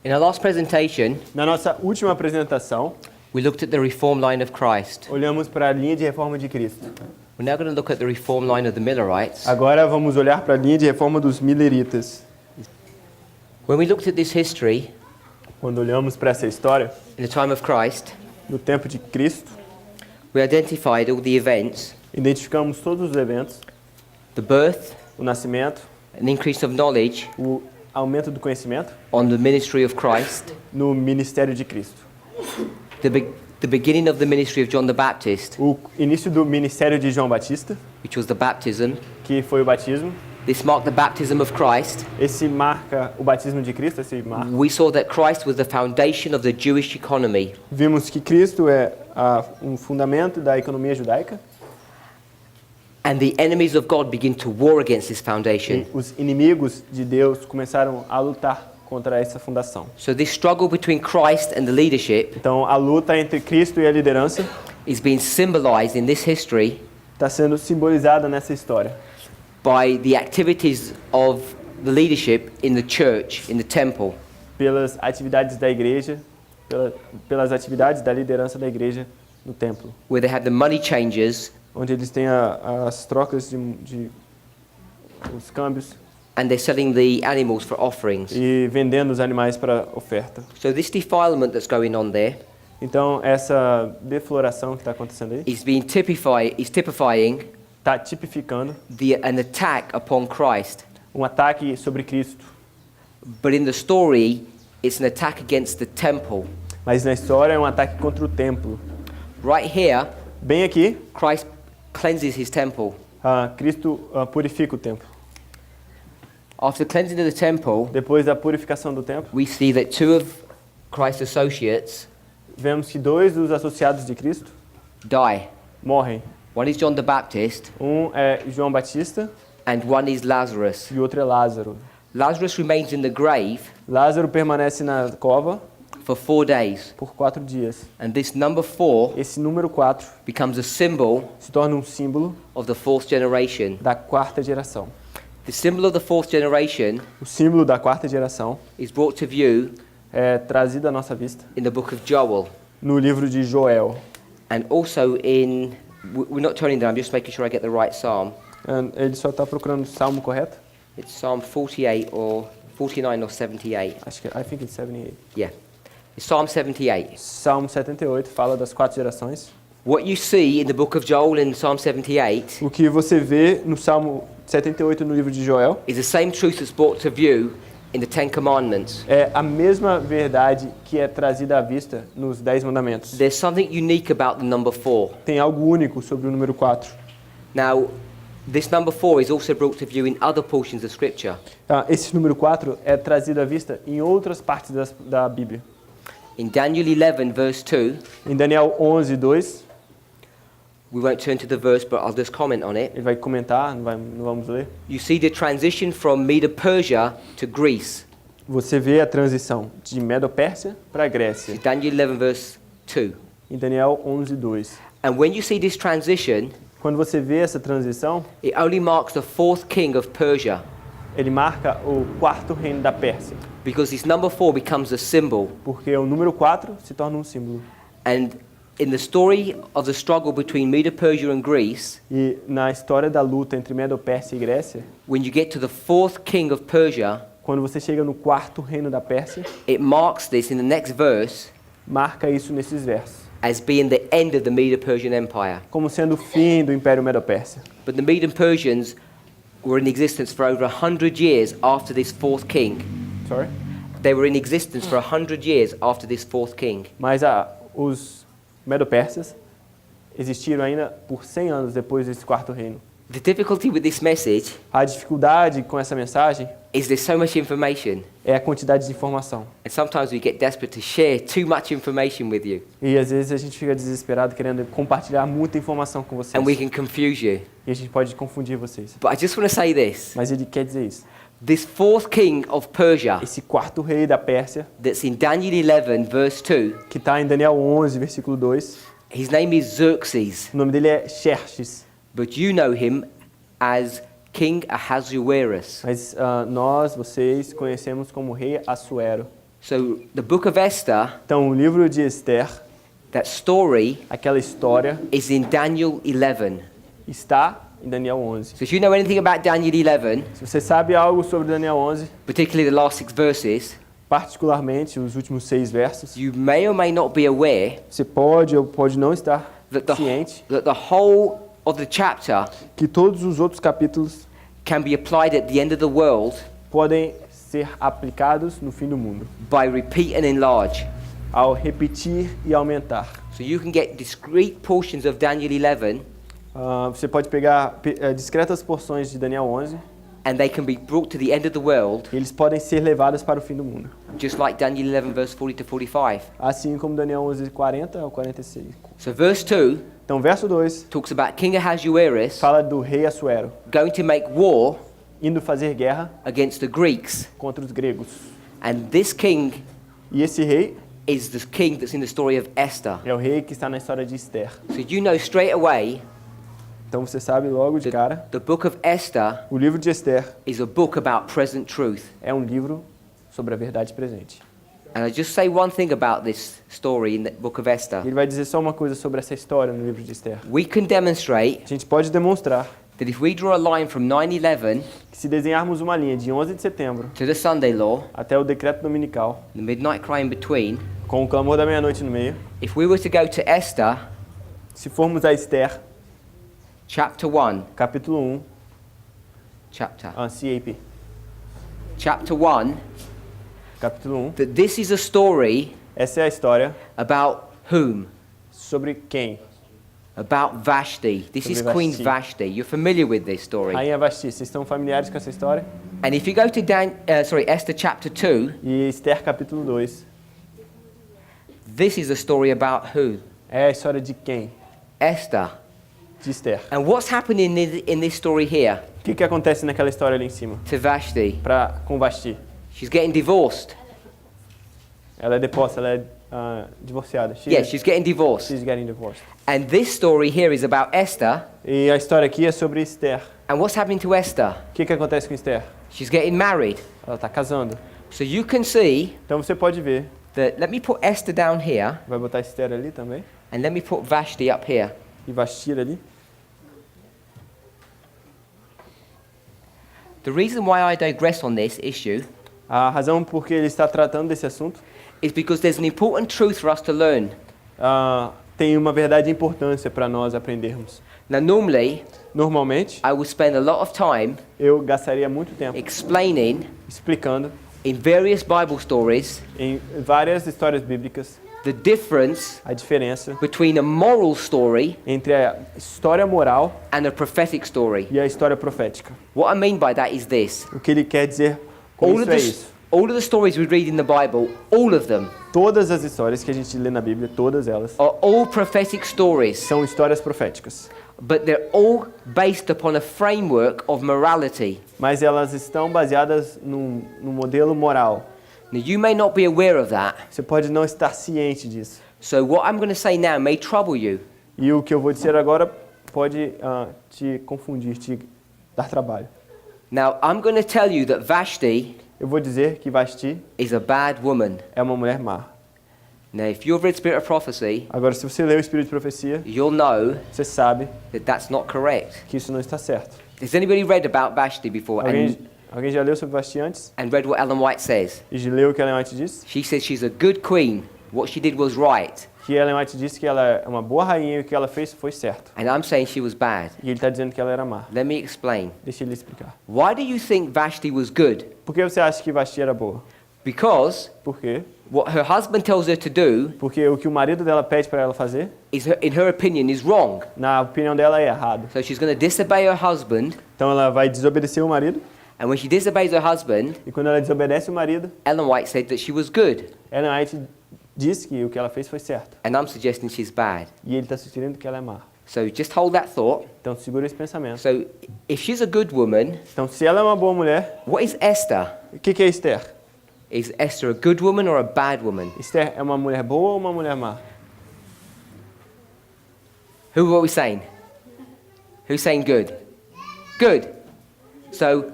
In our last presentation, Na nossa última apresentação, we looked at the reform line of Christ. olhamos para a linha de reforma de Cristo. We're now going to look at the reform line of the Millerites. Agora vamos olhar para a linha de reforma dos Millerites. When we looked at this history Quando olhamos para essa história, in the time of Christ, no tempo de Cristo, we identified all the events, identificamos todos os eventos, the birth, o nascimento, an increase of knowledge o aumento do conhecimento on the ministry of Christ, no ministério de Cristo. the beginning of the ministry of John the Baptist, O início do ministério de João Batista, which was the baptism. que foi o batismo. This marked the baptism of Christ. Esse marca o batismo de Cristo, esse marca. We saw that Christ was the foundation of the Jewish economy. Vimos que Cristo é um fundamento da economia judaica. And the enemies of God begin to war against this foundation. E os inimigos de Deus começaram a lutar contra essa fundação. So this struggle between Christ and the leadership Então, a luta entre Cristo e a liderança is being symbolized in this history está sendo simbolizada nessa história by the activities of the leadership in the church, in the temple. pelas atividades da igreja, pelas atividades da liderança da igreja no templo, Where they have the money changers onde eles têm as trocas os câmbios and they're selling the animals for offerings. e vendendo os animais para oferta. So this defilement that's going on there Então, essa defloração que está acontecendo aí is typifying está tipificando an attack upon Christ. um ataque sobre Cristo. But in the story, it's an attack against the temple. Mas na história é um ataque contra o templo. Right here, Bem aqui, Christ cleanses his temple. Cristo purifica o templo. After cleansing of the temple, Depois da purificação do templo, we see that two of Christ's associates vemos que dois dos associados de Cristo die. morrem. One is John the Baptist Um é João Batista and one is Lazarus. e o outro é Lázaro. Lazarus remains in the grave Lázaro permanece na cova for 4 days. por 4 dias. And this number 4 Esse número 4 becomes a symbol se torna um símbolo of the fourth generation. da quarta geração. The symbol of the fourth generation O símbolo da quarta geração is brought to view é trazido à nossa vista in the book of Joel. no livro de Joel. And also we're not turning there, I'm just making sure I get the right psalm. Ele só está procurando o salmo correto? It's Psalm 48 or 49 or 78. Acho que I think it's 78. Yeah. It's Psalm 78. Salmo 78 fala das 4 gerações. What you see in the book of Joel in Psalm 78 O que você vê no Salmo 78 no livro de Joel is the same truth that's brought to view in the Ten Commandments. é a mesma verdade que é trazida à vista nos 10 mandamentos. There's something unique about the number 4. Tem algo único sobre o número 4. Now, this number 4 is also brought to view in other portions of Scripture. Esse número 4 é trazido à vista em outras partes da Bíblia. In Daniel 11 verse 2, Em Daniel 11, 2, we won't turn to the verse, but I'll just comment on it. ele vai comentar, não vamos ler. You see the transition from Medo-Persia to Greece. Você vê a transição de Medo-Pérsia para Grécia. It's Daniel 11 verse 2. Em Daniel 11, 2. And when you see this transition, Quando você vê essa transição, it only marks the fourth king of Persia, ele marca o quarto reino da Pérsia. because this number 4 becomes a symbol. Porque o número 4 se torna um símbolo. And in the story of the struggle between Medo-Persia and Greece, E na história da luta entre Medo-Pérsia e Grécia, when you get to the fourth king of Persia, quando você chega no quarto reino da Pérsia, it marks this in the next verse marca isso nesses versos, as being the end of the Medo-Persian Empire. como sendo o fim do Império Medo-Pérsia. But the Medo-Persians were in existence for over 100 years after this fourth king. Sorry? They were in existence for 100 years after this fourth king. Mas os Medo-Persas existiram ainda por 100 anos depois desse quarto reino. The difficulty with this message A dificuldade com essa mensagem is there's so much information, é a quantidade de informação. and sometimes we get desperate to share too much information with you, E às vezes a gente fica desesperado querendo compartilhar muita informação com vocês. and we can confuse you. E a gente pode confundir vocês. But I just want to say this. Mas ele quer dizer isso. This fourth king of Persia, Esse quarto rei da Pérsia, that's in Daniel 11 verse 2, que está em Daniel 11, versículo 2, His name is Xerxes, O nome dele é Xerxes, but you know him as King Ahasuerus. mas vocês, conhecemos como rei Assuero. So the book of Esther, Então, o livro de Esther, that story, aquela história, is in Daniel 11. está em Daniel 11. So if you know anything about Daniel 11, Se você sabe algo sobre Daniel 11, particularly the last 6 verses, particularmente os últimos 6 versos, you may or may not be aware você pode ou pode não estar that ciente the whole of the chapter que todos os outros capítulos can be applied at the end of the world podem ser aplicados no fim do mundo, by repeat and enlarge. ao repetir e aumentar. So you can get discrete portions of Daniel 11 Você pode pegar discretas porções de Daniel 11 and they can be brought to the end of the world, e eles podem ser levados para o fim do mundo. just like Daniel 11 verse 40 to 45. Assim como Daniel 11, 40 ao 46. So verse 2 Então, verso 2 talks about King Ahasuerus fala do rei Assuero going to make war indo fazer guerra against the Greeks. contra os gregos. And this king E esse rei is the king that's in the story of Esther. é o rei que está na história de Esther. So you know straight away Então você sabe logo de cara, the book of Esther o livro de Esther is a book about present truth. é um livro sobre a verdade presente. And I just say one thing about this story in the book of Esther. E ele vai dizer só uma coisa sobre essa história no livro de Esther. We can demonstrate A gente pode demonstrar that if we draw a line from 9/11 que se desenharmos uma linha de 11 de setembro to the Sunday law, até o decreto dominical, the midnight cry in between, com o clamor da meia-noite no meio, if we were to go to Esther se formos a Esther, chapter 1, capítulo 1, CAP, chapter 1, capítulo 1, that this is a story essa é a história about whom? sobre quem? About Vashti. This is Sobre Queen Vashti. Vashti. You're familiar with this story. Rainha Vashti. Vocês estão familiares com essa história? And if you go to Esther chapter 2, E Esther, capítulo 2, this is a story about who? é a história de quem? Esther. De Esther. And what's happening in this story here O que acontece naquela história ali em cima? to Vashti? Com Vashti. She's getting divorced. Ela é deposta, ela é divorciada. She's getting divorced. She's getting divorced. And this story here is about Esther. E a história aqui é sobre Esther. And what's happening to Esther? O que acontece com Esther? She's getting married. Ela está casando. So you can see Então você pode ver. that, let me put Esther down here, Vai botar Esther ali também. and let me put Vashti up here. E Vashti ali. The reason why I digress on this issue A razão por que ele está tratando desse assunto is because there's an important truth for us to learn. tem uma verdade e importância para nós aprendermos. Now, normally, Normalmente, I would spend a lot of time eu gastaria muito tempo explaining explicando in various Bible stories em várias histórias bíblicas the difference a diferença between a moral story entre a história moral and a prophetic story. e a história profética. What I mean by that is this. O que ele quer dizer com All isso of, é the, isso. all of the stories we read in the Bible, all of them, Todas as histórias que a gente lê na Bíblia, todas elas, are all prophetic stories, são histórias proféticas. but they're all based upon a framework of morality. Mas elas estão baseadas num modelo moral. Now, you may not be aware of that, Você pode não estar ciente disso. so what I'm going to say now may trouble you. E o que eu vou dizer agora pode te confundir, te dar trabalho. Now, I'm going to tell you that Vashti Eu vou dizer que Vashti is a bad woman. é uma mulher má. Now, if you've read Spirit of Prophecy, Agora, se você lê o Espírito de Profecia, you'll know você sabe that that's not correct. que isso não está certo. Has anybody read about Vashti before Alguém já leu sobre Vashti antes? and read what Ellen White says? E já leu o que Ellen White diz? She says she's a good queen. What she did was right. Que Ellen White disse que ela é uma boa rainha e o que ela fez foi certo. And I'm saying she was bad. E ele está dizendo que ela era má. Let me explain. Deixa ele explicar. Why do you think Vashti was good? Por que você acha que Vashti era boa? Because Por quê? what her husband tells her to do Porque o que o marido dela pede para ela fazer, in her opinion, is wrong. na opinião dela, é errado. So she's going to disobey her husband. Então ela vai desobedecer o marido, And when she disobeys her husband, e quando ela desobedece o marido, Ellen White said that she was good. Ellen White diz que o que ela fez foi certo. And I'm suggesting she's bad. E ele está sugerindo que ela é má. So just hold that thought. Então segura esse pensamento. So if she's a good woman, Então se ela é uma boa mulher, what is Esther? o que é Esther? Is Esther a good woman or a bad woman? Esther é uma mulher boa ou uma mulher má? Who are we saying? Who's saying good? Good. So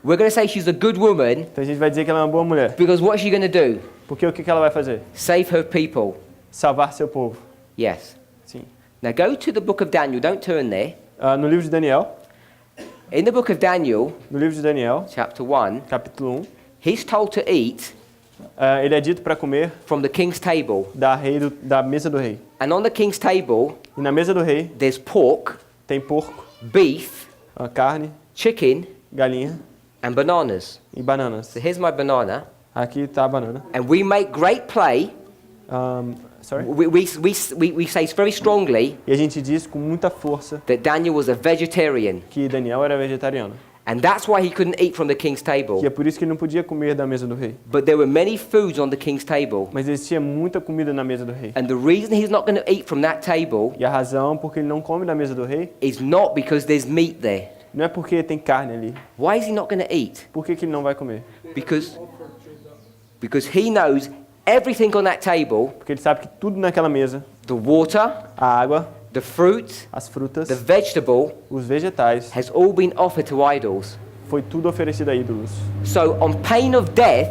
we're going to say she's a good woman Então a gente vai dizer que ela é uma boa mulher. because what's she going to do? Porque o que ela vai fazer? Save her people. Salvar seu povo. Yes. Sim. Now go to the book of Daniel. Don't turn there. No livro de Daniel, In the book of Daniel, chapter 1, capítulo 1, he's told to eat ele é dito para comer from the king's table. da mesa do rei. And on the king's table, E na mesa do rei there's pork, tem porco, beef, carne, chicken, galinha and bananas. e bananas. So here's my banana. Aqui está a banana. And we make great play. Sorry? We say very strongly E a gente diz com muita força that Daniel was a vegetarian. que Daniel era vegetariano. And that's why he couldn't eat from the king's table. Que é por isso que ele não podia comer da mesa do rei. But there were many foods on the king's table. Mas existia muita comida na mesa do rei. And the reason he's not going to eat from that table E a razão porque ele não come da mesa do rei is not because there's meat there. não é porque tem carne ali. Why is he not going to eat? Por que ele não vai comer? Because he knows everything on that table, Porque ele sabe que tudo naquela mesa, the water, a água, the fruit, as frutas, the vegetable, os vegetais, has all been offered to idols. foi tudo oferecido a ídolos. So on pain of death,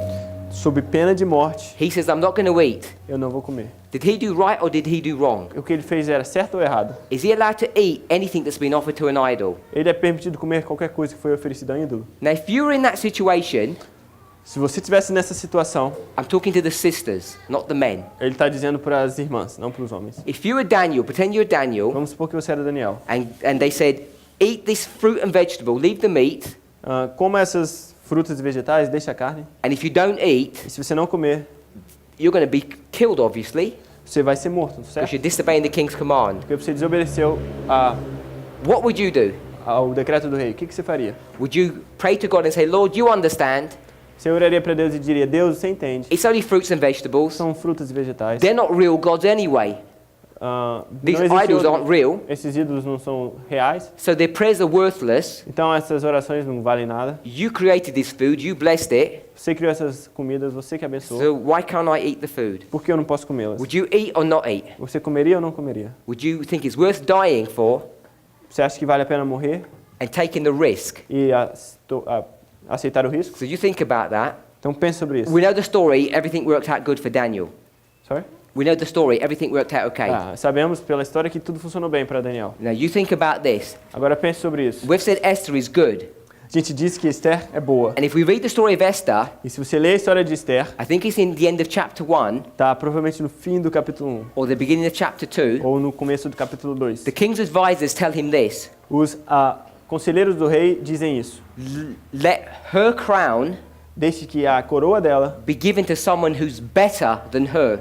Sob pena de morte, he says, I'm not going to eat. eu não vou comer. Did he do right or did he do wrong? O que ele fez era certo ou errado? Is he allowed to eat anything that's been offered to an idol? Ele é permitido comer qualquer coisa que foi oferecida a ídolo. Now, if you were in that situation, Se você estivesse nessa situação, I'm talking to the sisters, not the men. ele está dizendo para as irmãs, não para os homens. If you were Daniel, pretend you're Daniel, Vamos supor que você era Daniel. and they said, eat this fruit and vegetable, leave the meat, Coma essas frutas e vegetais, deixa a carne. and if you don't eat, E se você não comer, you're going to be killed, obviously, você vai ser morto, because certo? you're disobeying the king's command. Porque você desobedeceu What would you do? ao decreto do rei. O que você faria? Would you pray to God and say, Lord, you understand, Você oraria para Deus e diria, Deus, você entende. it's only fruits and vegetables. São frutas e vegetais. They're not real gods anyway. These Não existe idols aren't real, Esses ídolos não são reais. so their prayers are worthless. Então essas orações não valem nada. You created this food, you blessed it, Você criou essas comidas, você que abençoou. so why can't I eat the food? Por que eu não posso comê-las? Would you eat or not eat? Você comeria ou não comeria? Would you think it's worth dying for Você acha que vale a pena morrer and taking the risk? e aceitar o risco? So you think about that. Então pense sobre isso. We know the story, everything worked out good for Daniel. Sorry? We know the story, everything worked out okay. Sabemos pela história que tudo funcionou bem para Daniel. Now you think about this. Agora pense sobre isso. We've said Esther is good. A gente diz que Esther é boa. And if we read the story of Esther, E se você ler a história de Esther, I think it's in the end of chapter 1 tá provavelmente no fim do capítulo 1 or the beginning of chapter 2. ou no começo do capítulo 2. The king's advisors tell him this. Os conselheiros do rei dizem isso. Let her crown Deixe que a coroa dela, be given to someone who's better than her.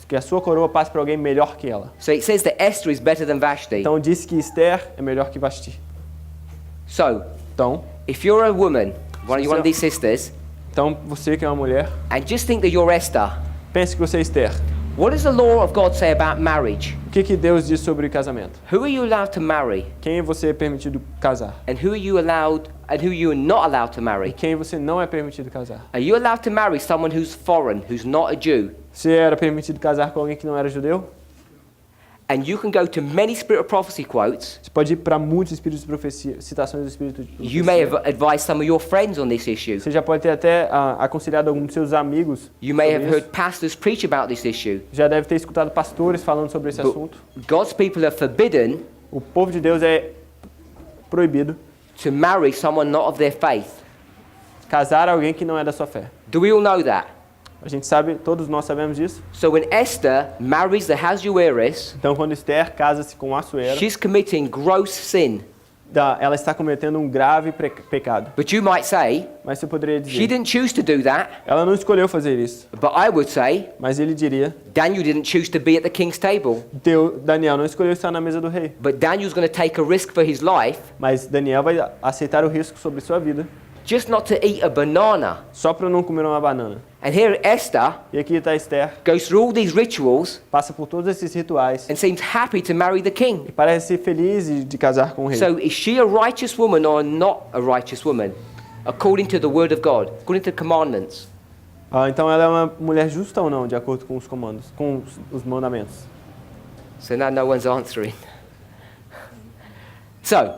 que a sua coroa passe para alguém melhor que ela. So it says that Esther is better than Vashti. Então diz que Esther é melhor que Vasti. So, Então, if you're a woman, one of these sisters, você que é uma mulher, and just think that you're Esther, pense que você é Esther. what does the law of God say about marriage? O que Deus diz sobre casamento? Who are you allowed to marry? Quem você é permitido casar? And who are you allowed, and who you are not allowed to E marry? quem você não é permitido casar? Are you allowed to marry someone who's foreign, who's not a Jew? Você era permitido casar com alguém que não era judeu? And you can go to many spirit of prophecy quotes. Você pode ir para muitos espíritos de profecia, citações do espírito de profecia. You may have advised some of your friends on this issue. Você já pode ter até aconselhado alguns dos seus amigos. You may have sobre heard isso. pastors preach about this issue. Já deve ter escutado pastores falando sobre esse assunto. God's people are forbidden O povo de Deus é proibido to marry someone not of their faith. casar alguém que não é da sua fé. Do we all know that? A gente sabe, todos nós sabemos disso. So when Esther marries the Ahasuerus, Então, quando Esther casa-se com Assuero, she's committing gross sin. ela está cometendo um grave pecado. But you might say, Mas você poderia she dizer, didn't choose to do that. ela não escolheu fazer isso. But I would say, Mas ele diria, Daniel didn't choose to be at the king's table. Daniel não escolheu estar na mesa do rei. But Daniel's going to take a risk for his life Mas Daniel vai aceitar o risco sobre sua vida, just not to eat a banana. só para não comer uma banana. And here Esther E aqui está Esther, goes through all these rituals passa por todos esses rituais and seems happy to marry the king. e parece ser feliz de casar com o rei. So is she a righteous woman or not a righteous woman? According to the word of God, according to the commandments. Então ela é uma mulher justa ou não, de acordo com os comandos, com os mandamentos? So now no one's answering. So,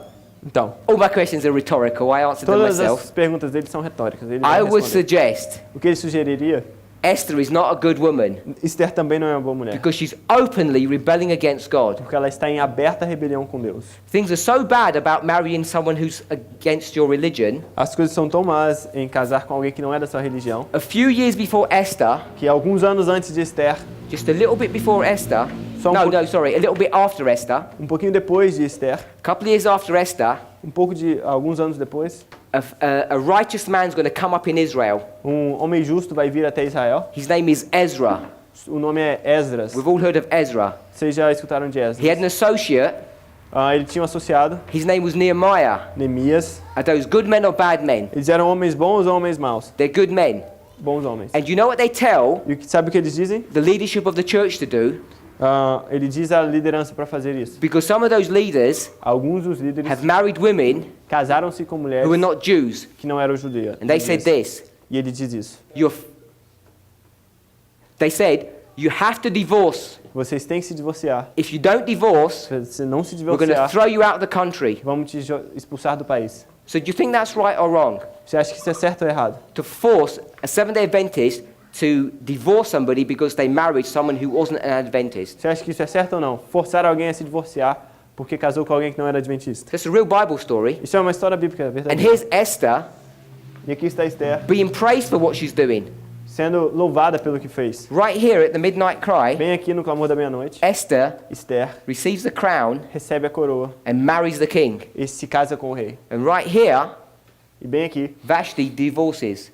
Então, all my questions are rhetorical. I answered them todas myself. as perguntas dele são retóricas. Ele vai I would responder. suggest O que ele sugeriria? Esther is not a good woman Esther também não é uma boa mulher, because she's openly rebelling against God. porque ela está em aberta rebelião com Deus. Things are so bad about marrying someone who's against your religion. As coisas são tão más em casar com alguém que não é da sua religião, A few years before Esther, que alguns anos antes de Esther, just a little bit before Esther, Só um pouco- a little bit after Esther, um pouquinho depois de Esther, a couple of years after Esther, alguns anos depois, a righteous man's going to come up in Israel. homem justo vai vir até Israel. His name is Ezra. O nome é Esdras. We've all heard of Ezra. Vocês já escutaram de He had Esdras? an associate. Ele tinha um associado, His name was Nehemiah. Neemias. Are those good men or bad men? Eles eram homens bons ou homens maus? They're good men. Bons homens. And you know what they tell E sabe o que eles dizem? the leadership of the church to do? Ele diz à liderança para fazer isso. Because some of those leaders Alguns dos líderes have married women casaram-se com mulheres who are not Jews. que não eram judias. And they said this. E ele diz isso. They said, you have to divorce. Vocês têm que se divorciar. If you don't divorce, Se você não se we're going to divorciar, throw you out of the country. vamos te expulsar do país. So do you think that's right or wrong? Você acha que isso é certo ou errado? To force a Seventh-day Adventist to divorce somebody because they married someone who wasn't an Adventist. Você acha que isso é certo ou não? Forçar alguém a se divorciar porque casou com alguém que não era adventista. That's a real Bible story. Isso é uma história bíblica, é And verdade. here's Esther E aqui está Esther being praised for what she's doing. sendo louvada pelo que fez. Right here at the midnight cry, Bem aqui no clamor da meia-noite, Esther Esther receives the crown recebe a coroa and marries the king. e se casa com o rei. And right here, E bem aqui, Vashti divorces.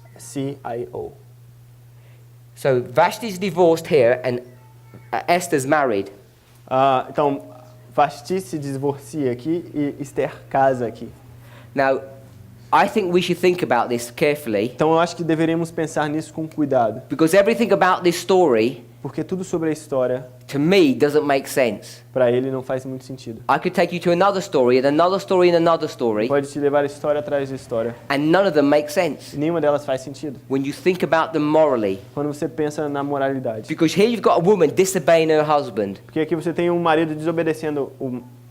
D-I-V-O-R-C-I-O. So Vashti's divorced here and Esther's married. Então, Vashti se divorcia aqui e Esther casa aqui. Now, I think we should think about this carefully Então, eu acho que deveríamos pensar nisso com cuidado, because everything about this story, porque tudo sobre a história, to me, doesn't make sense. para ele, não faz muito sentido. I could take you to another story and another story and another story, Pode te levar história atrás de história. and none of them make E sense nenhuma delas faz sentido when you think about them morally. quando você pensa na moralidade. Because here you've got a woman disobeying her husband, Porque aqui você tem um marido desobedecendo,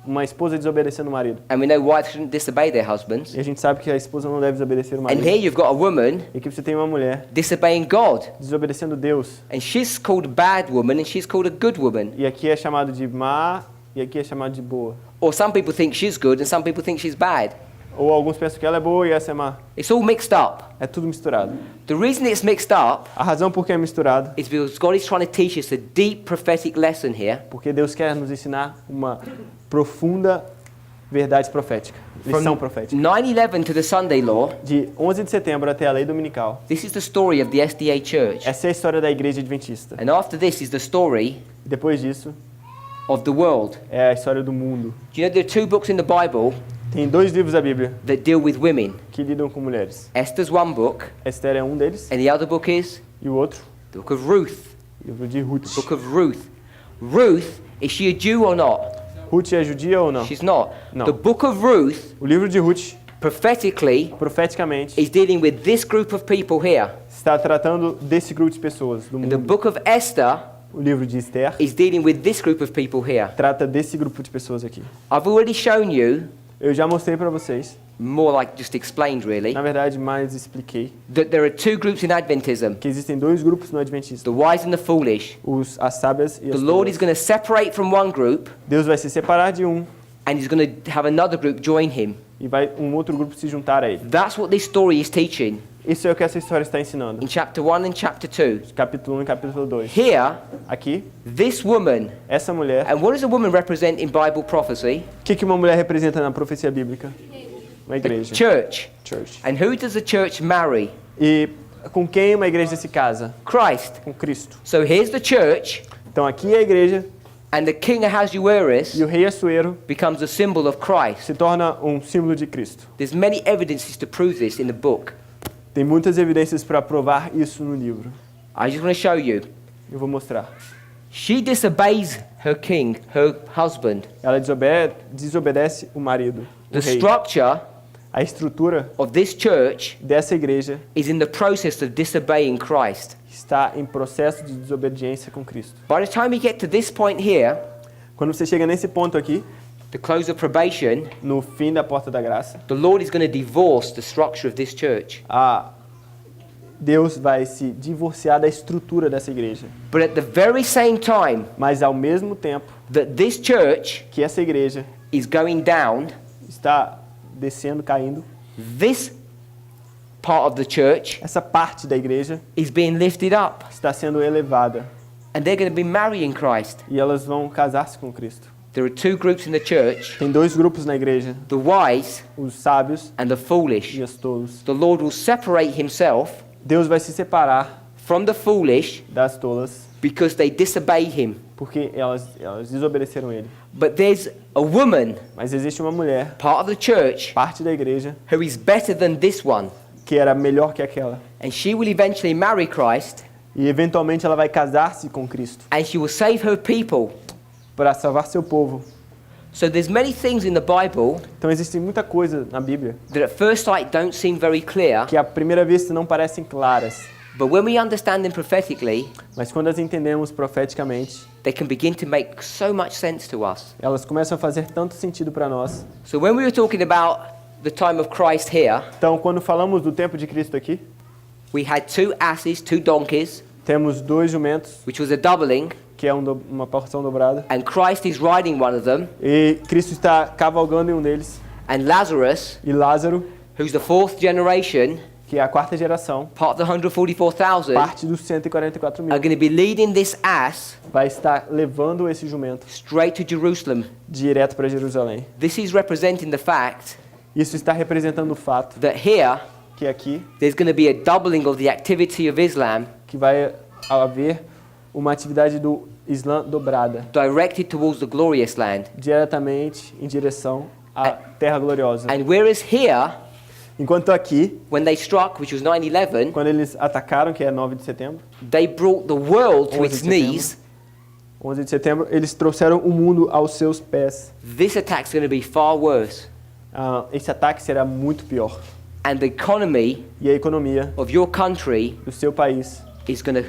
uma esposa desobedecendo o marido. and we know wives shouldn't disobey their husbands. E a gente sabe que a esposa não deve desobedecer o And marido. here you've got a woman E aqui você tem uma mulher disobeying God, desobedecendo Deus. and she's called a bad woman and she's called a good woman. E aqui é chamado de má e aqui é chamado de boa. Or some people think she's good and some people think she's bad. Ou alguns pensam que ela é boa e essa é má. It's all mixed up. É tudo misturado. The reason it's mixed up A razão por que é misturado, is because God is trying to teach us a deep prophetic lesson here. porque Deus quer nos ensinar uma profunda verdade profética, lição profética. 9/11 to the Sunday law, De 11 de setembro até a lei dominical, this is the story of the SDA Church. essa é a história da igreja adventista. And after this is the story E depois disso, of the world. é a história do mundo. Do you know there are two books in the Bible Tem 2 livros da Bíblia that deal with women? que lidam com mulheres. Esther's one book, Esther é um deles, and the other book is e o outro, the book of Ruth. o livro de Ruth. Book of Ruth. Ruth, is she a Jew or not? Ruth é judia ou não? She's not. No. The book of Ruth, O livro de Ruth, prophetically, profeticamente, is dealing with this group of people here. está tratando desse grupo de pessoas do And the mundo. book of Esther O livro de Esther is dealing with this group of people here. trata desse grupo de pessoas aqui. I've already shown you, Eu já mostrei para vocês, more like just explained really, na verdade, mais expliquei, that there are two groups in Adventism, que existem 2 grupos no Adventismo, the wise and the foolish. as sábias e The as Lord is tolas. going to separate from one group Deus vai se separar de um and he's going to have another group join him. e vai um outro grupo se juntar a ele. That's what this story is teaching Isso é o que essa história está ensinando. in chapter 1 and chapter 2. Capítulo 1 e capítulo 2. Here, Aqui, this woman, essa mulher, and what does a woman represent in Bible prophecy? o que uma mulher representa na profecia bíblica? Uma A igreja. church. Church. And who does the church marry? E com quem uma igreja se casa? Christ. Com Cristo. So here's the church, Então aqui é a igreja and the king Ahasuerus e o rei Assuero becomes a symbol of Christ. se torna um símbolo de Cristo. There's many evidences to prove this in the book. Tem muitas evidências para provar isso no livro. I just want to show you. Eu vou mostrar. She disobeys her king, her husband. Ela desobedece o marido, o The rei. structure A A estrutura of this church dessa igreja is in the process of disobeying Christ. está em processo de desobediência com Cristo. By the time we get to this point here, Quando você chega nesse ponto aqui, the close of probation, no fim da porta da graça, the Lord is going to divorce the structure of this church. Deus vai se divorciar da estrutura dessa igreja. But at the very same time Mas ao mesmo tempo that this church que essa igreja is going down, está descendo, caindo, this part of the church essa parte da igreja is being lifted up. está sendo elevada And they're going to be marrying Christ. e elas vão casar-se com Cristo. There are two groups in the church, Tem dois grupos na igreja, the wise os sábios and the foolish. e os tolos. The Lord will separate himself Deus vai se separar from the foolish das tolas because they disobey him. porque elas desobedeceram ele. But there's a woman, Mas existe uma mulher, part of the church, parte da igreja, who is better than this one. que era melhor que aquela. And she will eventually marry Christ, E eventualmente ela vai casar-se com Cristo and she will save her people. para salvar seu povo. So there's many things in the Bible Então existe muita coisa na Bíblia that at first sight don't seem very clear, que à primeira vista não parecem claras, but when we understand them prophetically, mas quando as entendemos profeticamente, they can begin to make so much sense to us. elas começam a fazer tanto sentido para nós. So when we were talking about the time of Christ here, Então, quando falamos do tempo de Cristo aqui, we had 2 asses, 2 donkeys, temos 2 jumentos, which was a doubling, que é uma porção dobrada, and Christ is riding one of them, e Cristo está cavalgando em um deles, and Lazarus, e Lázaro, who's the 4th generation, que é a quarta geração, part of the 144,000, parte dos 144 are mil, going to be leading this ass vai estar levando esse jumento straight to Jerusalem. direto para Jerusalém. This is representing the fact Isso está representando o fato that here que aqui there's going to be a doubling of the activity of Islam que vai haver uma atividade do Islã dobrada, directed towards the glorious land. diretamente em direção à Terra Gloriosa. And whereas here, Enquanto aqui, when they struck, which was 9/11, quando eles atacaram, que é 9 de setembro, they brought the world to 11 its de setembro. knees. 11 de setembro, eles trouxeram o mundo aos seus pés. This attack's going to be far worse. Esse ataque será muito pior. And the economy E a economia of your country do seu país is going to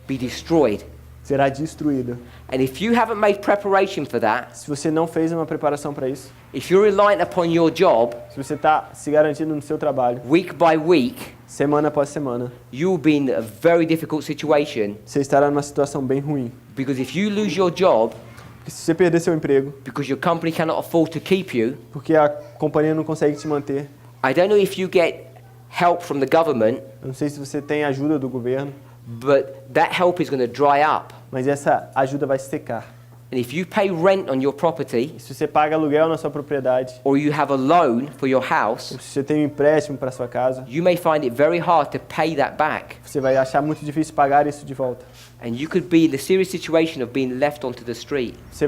be destroyed. será destruída. And if you haven't made preparation for that, Se você não fez uma preparação para isso, if you're reliant upon your job se você está se garantindo no seu trabalho, week by week, semana após semana, you will be in a very difficult situation, você estará numa situação bem ruim. because if you lose your job Porque se você perder seu emprego, because your company cannot afford to keep you, porque a companhia não consegue te manter, I don't know if you get help from the government, eu não sei se você tem ajuda do governo, but that help is going to dry up. mas essa ajuda vai secar. And if you pay rent on your property, E se você paga aluguel na sua propriedade, or you have a loan for your ou house, se você tem um empréstimo para sua casa, you may find it very hard to pay that back. você vai achar muito difícil pagar isso de volta. And you could be in the serious situation of being left onto the street. Você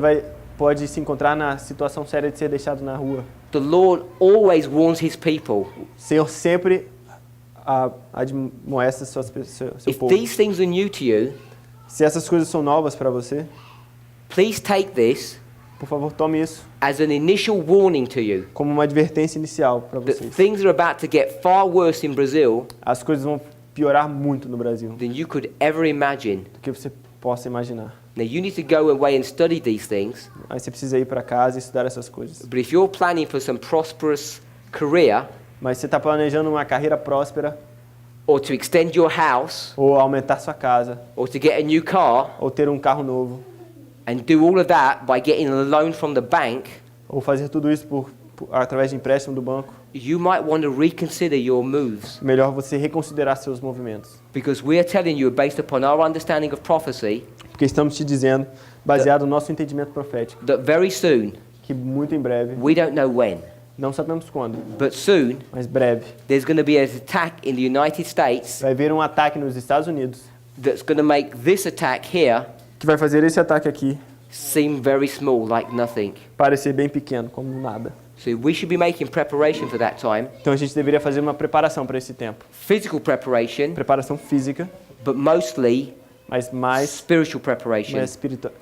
pode se encontrar na situação séria de ser deixado na rua. The Lord always warns his people. O Senhor sempre admoesta seu If povo. these things are new to you, Se essas coisas são novas para você, please take this por favor, tome isso as an initial warning to you como uma advertência inicial para that vocês. things are about to get far worse in Brazil As coisas vão piorar muito no Brasil than you could ever imagine. do que você possa imaginar. Now you need to go away and study these things, Aí você precisa ir para casa e estudar essas coisas. but if you're planning for some prosperous career Mas você está planejando uma carreira próspera, or to extend your house ou aumentar sua casa, or to get a new car ou ter um carro novo, and do all of that by getting a loan from the bank, ou fazer tudo isso através de empréstimo do banco, you might want to reconsider your moves, melhor você reconsiderar seus movimentos. because we are telling you, based upon our understanding of prophecy, Porque estamos te dizendo, baseado no nosso entendimento profético, that very soon, que muito em breve, we don't know when, não sabemos quando, but soon mas breve, there's going to be an attack in the United States vai haver um ataque nos Estados Unidos that's going to make this attack here que vai fazer esse ataque aqui seem very small, like nothing. parecer bem pequeno, como nada. So we should be making preparation for that time, Então a gente deveria fazer uma preparação para esse tempo. physical preparation, Preparação física, but mostly mas mais spiritual preparation.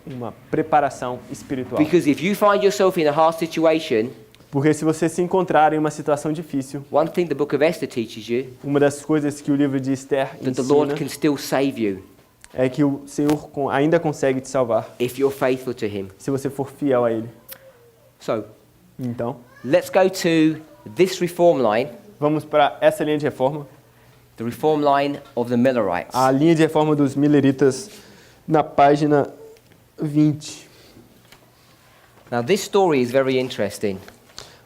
uma preparação espiritual. Because if you find yourself in a hard situation, Porque se você se encontrar em uma situação difícil, one thing the book of Esther teaches you, uma das coisas que o livro de Esther that the Lord ensina can still save you é que o Senhor ainda consegue te salvar if you're faithful to Him. se você for fiel a Ele. So, Então, let's go to this reform line, vamos para essa linha de reforma, the reform line of the Millerites. a linha de reforma dos Milleritas, na página 20. Now, this story is very interesting.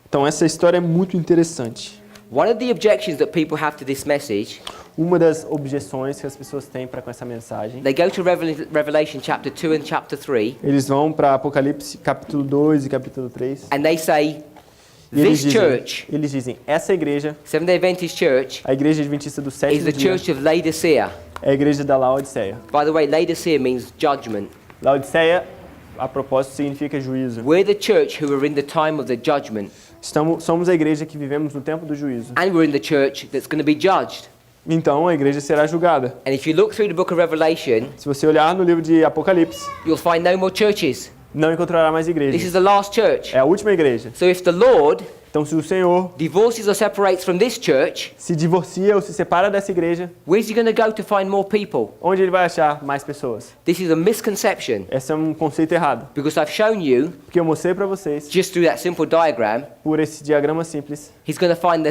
Então, essa história é muito interessante. One of the objections that people have to this message, Uma das objeções que as pessoas têm para com essa mensagem, they go to Revelation chapter 2 and chapter 3, eles vão para Apocalipse capítulo 2 e capítulo 3. and they say, E this church, eles dizem, essa igreja, Seventh-day Adventist Church, a igreja adventista do is sétimo the dia, church of Laodicea. é a igreja da Laodiceia. By the way, Laodicea means judgment. Laodiceia, a propósito, significa juízo. We're the church who are in the time of the judgment, Somos a igreja que vivemos no tempo do juízo. and we're in the church that's going to be judged. Então, a igreja será julgada. And if you look through the book of Revelation, Se você olhar no livro de Apocalipse, you'll find no more churches. não encontrará mais This is igrejas. the last church. É a última igreja. So if the Lord Então, se o Senhor divorces or separates from this church, se divorcia ou se separa dessa igreja, where's he going to go to find more people? onde ele vai achar mais pessoas? This is a misconception, Esse é um conceito errado. because I've shown you, Porque eu mostrei para vocês, just through that simple diagram, por esse diagrama simples, he's going to find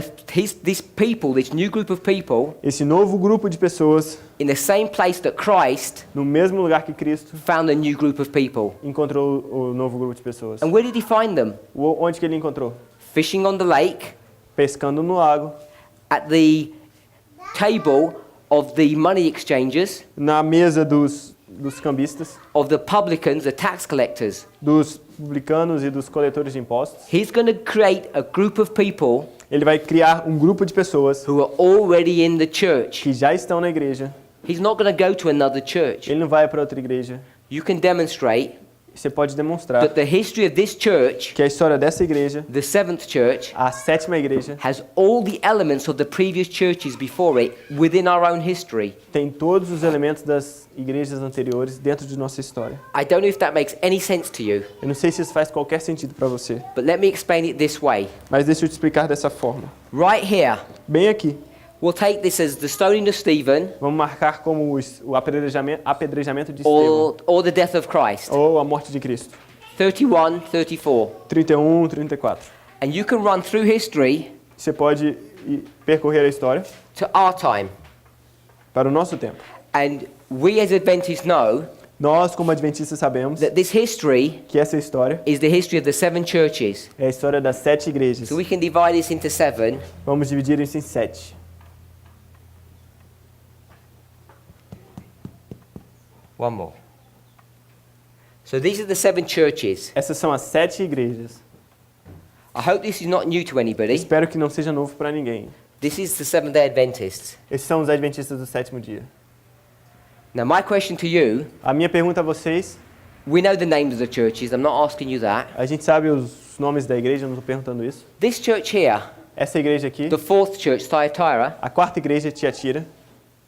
these people, this new group of people, esse novo grupo de pessoas, in the same place that Christ no mesmo lugar que Cristo, found a new group of people. encontrou o novo grupo de pessoas. And where did he find them? Onde que ele encontrou? Fishing on the lake, Pescando no lago, at the table of the money exchangers, na mesa dos cambistas, of the publicans, the tax collectors. dos publicanos e dos coletores de impostos. He's going to create a group of people Ele vai criar um grupo de pessoas who are already in the church. que já estão na igreja. He's not going to go to another church. Ele não vai para outra igreja. You can demonstrate Você pode demonstrar that the history of this church, que a história dessa igreja, the seventh church, a sétima igreja, has all the elements of the previous churches before it within our own history. tem todos os elementos das igrejas anteriores dentro de nossa história. I don't know if that makes any sense to you, Eu não sei se isso faz qualquer sentido para você, but let me explain it this way. mas deixa eu te explicar dessa forma. Right here, Bem aqui, we'll take this as the stoning of Stephen vamos marcar como o apedrejamento de Estevão, or the death of Christ. ou a morte de Cristo. 31, 34. 31, 34. And you can run through history Você pode percorrer a história to our time. para o nosso tempo. And we as Adventists know Nós, como adventistas, sabemos that this history que essa história is the history of the seven churches. é a história das 7 igrejas. So we can divide this into 7. Vamos dividir isso em 7. One more. So these are the 7 churches. Essas são as 7 igrejas. I hope this is not new to anybody. Espero que não seja novo para ninguém. This is the Seventh-day Adventists. Esses são os adventistas do 7º dia. Now my question to you, A minha pergunta a vocês, we know the names of the churches. I'm not asking you that. a gente sabe os nomes da igreja, eu não estou perguntando isso. This church here, Essa igreja aqui, the 4th church, Thyatira, a 4ª igreja, Tiatira.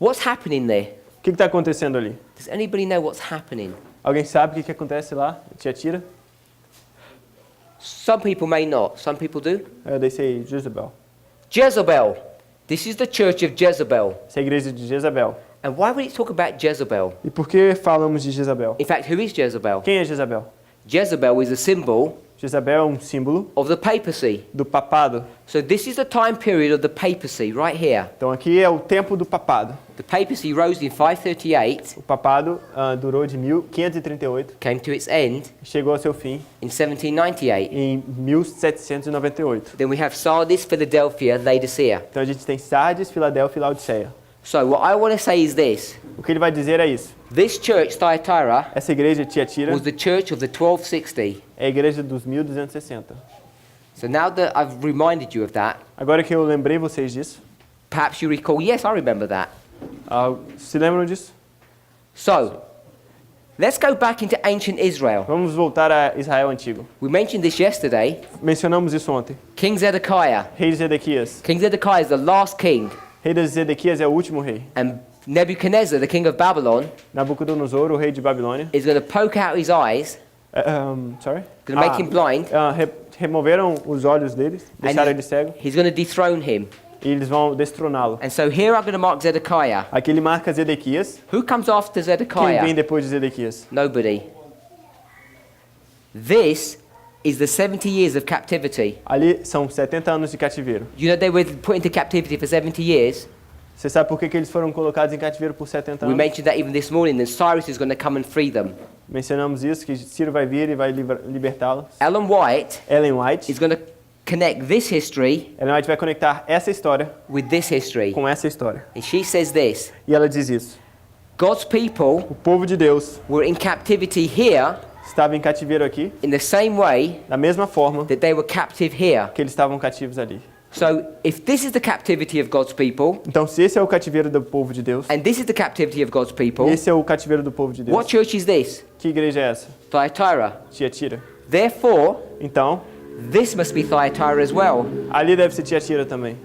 what's happening there? O que está acontecendo ali? Does anybody know what's happening? Alguém sabe o que acontece lá, Tiatira? Some people may not. Some people do. They say Jezebel. Jezebel. This is the church of Jezebel. Essa é a igreja de Jezabel. And why would it talk about Jezebel? E por que falamos de Jezabel? In fact, who is Jezebel? Quem é Jezabel? Jezebel is a symbol Jezabel é um símbolo of the papacy. do papado. So this is the time period of the papacy right here. Então aqui é o tempo do papado. The papacy rose in 538, O papado durou de 1538, came to its end chegou ao seu fim in 1798. em 1798. Then we have Sardis, Philadelphia, Laodicea. Então a gente tem Sardes, Filadélfia e Laodiceia. So what I want to say is this. O que ele vai dizer é isso. This church, Thyatira, Essa igreja, Tiatira, was the church of the 1260. é a igreja dos 1260. So now that I've reminded you of that, Agora que eu lembrei vocês disso, perhaps you recall, yes, I remember that. se lembram disso? So, let's go back into ancient Israel. Vamos voltar a Israel antigo. We mentioned this yesterday. Mencionamos isso ontem. King Zedekiah. Rei de Zedequias. King Zedekiah is the last king. Rei de Zedequias é o último rei. And Nebuchadnezzar, the king of Babylon, Nabucodonosor, o rei de Babilônia, is going to poke out his eyes Sorry? Gonna make him blind. Removeram os olhos deles, deixaram ele cego, He's going to dethrone him. e eles vão destroná-lo. And so here I'm going to mark Zedekiah. Aqui ele marca Zedequias. Who comes after Quem vem Zedekiah? depois de Zedequias? Nobody. This is the 70 years of captivity. Ali são 70 anos de cativeiro. You know they were put into captivity for 70 years? Você sabe por que eles foram colocados em cativeiro por 70 We anos? mentioned that even this morning, that Cyrus is going to come and free them. Mencionamos isso, que Ciro vai vir e vai libertá-los. Ellen White Ellen White. is going to connect this history Ellen White vai conectar essa história with this history. com essa história. And she says this: E ela diz isso. God's people O povo de Deus were in captivity here estava em cativeiro aqui, in the same way da mesma forma that they were captive here. que eles estavam cativos ali. So if this is the captivity of God's people, Então, se esse é o cativeiro do povo de Deus, and this is the captivity of God's people, e esse é o cativeiro do povo de Deus, what church is this? que igreja é essa? Thyatira. Tiatira. Therefore, Então, this must be Thyatira as well. ali deve ser Tiatira também.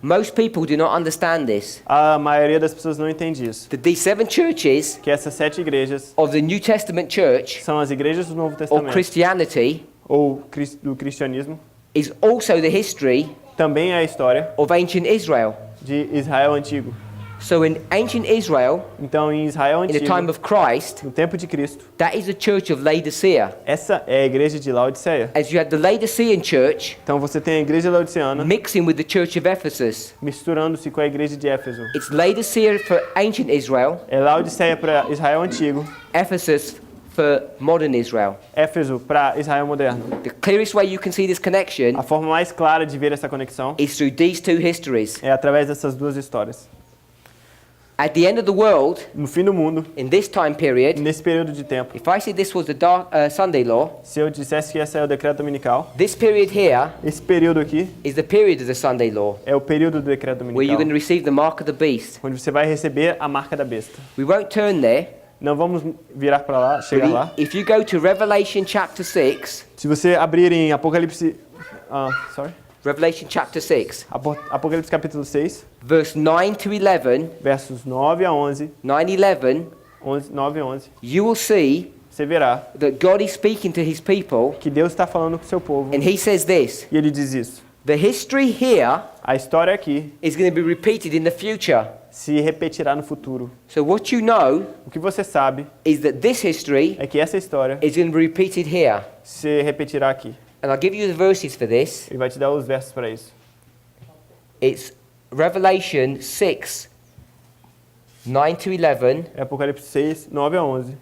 Most people do not understand this. A maioria das pessoas não entende isso. That these 7 churches Que essas 7 igrejas of the New Testament church são as igrejas do Novo or Testamento, Christianity ou do cristianismo, is also the history também é a história of ancient Israel. de Israel antigo. So in ancient Israel, Então, em Israel in the time antigo, of Christ, no tempo de Cristo, that is the church of Laodicea. essa é a igreja de Laodiceia. As you had the Laodicean church Então, você tem a igreja laodiceana mixing with the church of Ephesus. misturando-se com a igreja de Éfeso. It's Laodicea for ancient Israel, É Laodiceia para Israel antigo, Ephesus for modern Israel. Éfeso para Israel moderno. The clearest way you can see this connection A forma mais clara de ver essa conexão is through these 2 histories. é através dessas duas histórias. At the end of the world, No fim do mundo, in this time period, nesse período de tempo, if I said this was the Sunday law, se eu dissesse que esse é o decreto dominical, this period here esse período aqui is the period of the Sunday law, é o período do decreto where you're dominical, going to receive the mark of the beast. onde você vai receber a marca da besta. We won't turn there, Não vamos virar para lá, chegar lá. but if you go to Revelation chapter 6, Se você abrir em Apocalipse, Revelation chapter 6, Apocalipse capítulo 6, verse 9 to 11, versos 9 a 11, 9, 11, 9 a 11, you will see você verá that God is speaking to his people, que Deus está falando com o seu povo. and he says this: E ele diz isso. the history here A história aqui is going to be repeated in the future. se repetirá no futuro. So what you know O que você sabe is that this history é que essa história is going to be repeated here. se repetirá aqui. And I'll give you the verses for this. Ele vai te dar os versos para isso. It's Revelation 6, 9 to 11, É Apocalipse 6, 9 a 11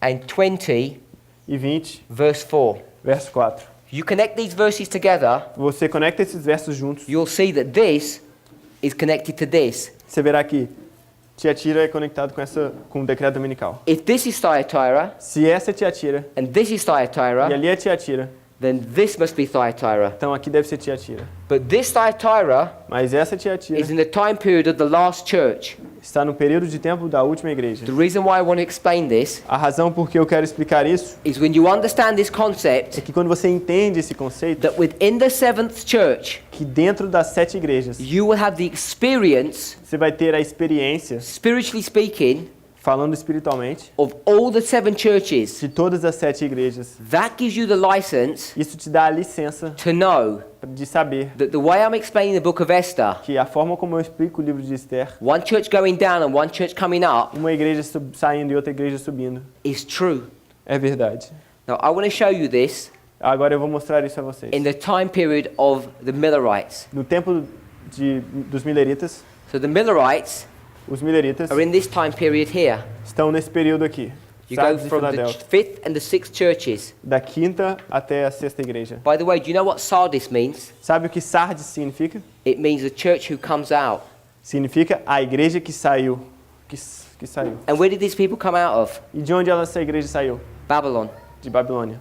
and 20, e 20, verse 4. verso 4. You connect these verses together, Você conecta esses versos juntos, you'll see that this is connected to this. você verá que Tiatira é conectado com o decreto dominical. If this is Thyatira, Se essa é Tiatira and this is e Thyatira, ali é Tiatira, then this must be Thyatira. então aqui deve ser Tiatira. But this Thyatira Mas essa Tiatira is in the time period of the last church. está no período de tempo da última igreja. The reason why I want to explain this A razão por que eu quero explicar isso is when you understand this é concept, que quando você entende esse conceito, that within the 7th church, que dentro das 7 igrejas, you will have the experience, você vai ter a experiência, spiritually speaking, falando espiritualmente, of all the 7 churches. de todas as 7 igrejas. That gives you the license Isso te dá a licença to know de saber that the way I'm explaining the book of Esther, que a forma como eu explico o livro de Esther, one church going down and one church coming up, uma igreja saindo e outra igreja subindo, is true. é verdade. Now, I want to show you this Agora eu vou mostrar isso a vocês. in the time period of the Millerites. No tempo dos Milleritas, So the Millerites os Milleritas are in this time period here. estão nesse período aqui. You go Sardes e from the Filadélfia. 5th and the 6th churches. Da quinta até a sexta igreja. By the way, do you know what Sardis means? Sabe o que Sardes significa? It means a church who comes out. Significa a igreja que saiu. Que saiu. And where did these people come out of? E de onde essa igreja saiu? Babylon. De Babilônia.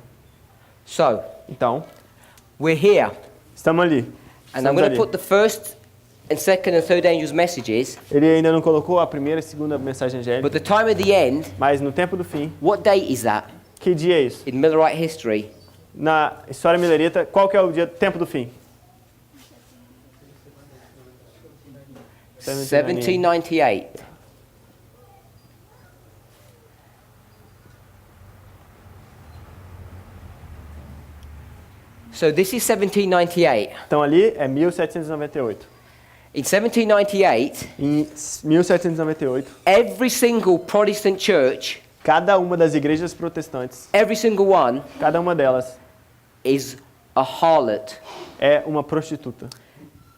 So, Então, we're here. estamos ali. And I'm Estamos going ali. to put the first and second and third angels' messages. Ele ainda não colocou a primeira e segunda mensagem angélica, But the time of the end, mas no tempo do fim, what date is that que dia é isso? in Millerite history? Na história milerita, qual que é o dia, tempo do fim? 1798. So this is 1798. Então ali é 1798. In 1798, Em 1798, every single Protestant church, cada uma das igrejas protestantes, every single one, cada uma delas is a harlot, é uma prostituta.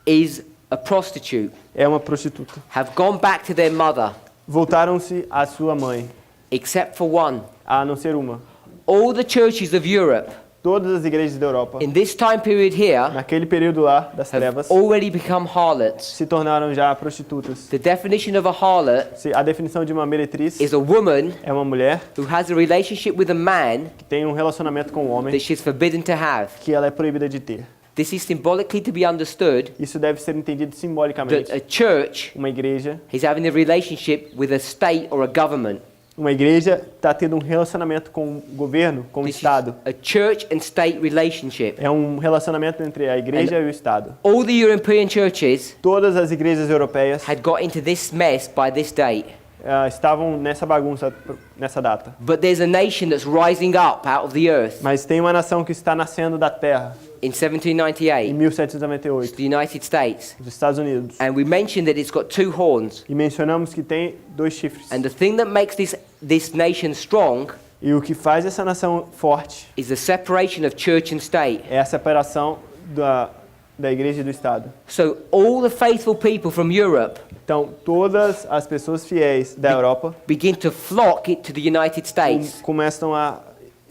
is a prostitute, É uma prostituta. have gone back to their mother, Voltaram-se à sua mãe, except for one. a não ser uma. All the churches of Europe Todas as igrejas da Europa, in this time period here naquele período lá das have trevas, already become harlots. se tornaram já prostitutas. The definition of a harlot A definição de uma meretriz is a woman é uma mulher who has a relationship with a man que tem um relacionamento com o homem that she's forbidden to have. que ela é proibida de ter. This is symbolically to be understood Isso deve ser entendido that simbolicamente. a church Uma igreja is having a relationship with a state or a government. Uma igreja está tendo um relacionamento com o governo, com o This is Estado. a church and state relationship. É um relacionamento entre a igreja e o Estado. All the European churches Todas as igrejas europeias had got into this mess by this date. estavam nessa bagunça nessa data. But there's a nation that's rising up out of the earth Mas tem uma nação que está nascendo da terra in em 1798, 1798, the United States. os Estados Unidos. And we mentioned that it's got two horns. E mencionamos que tem 2 chifres. And the thing that makes this nation strong E o que faz essa nação forte is the separation of church and state. é a separação da igreja e do Estado. So all the faithful people from Europe Então, todas as pessoas fiéis da Europa begin to flock it to the United States começam a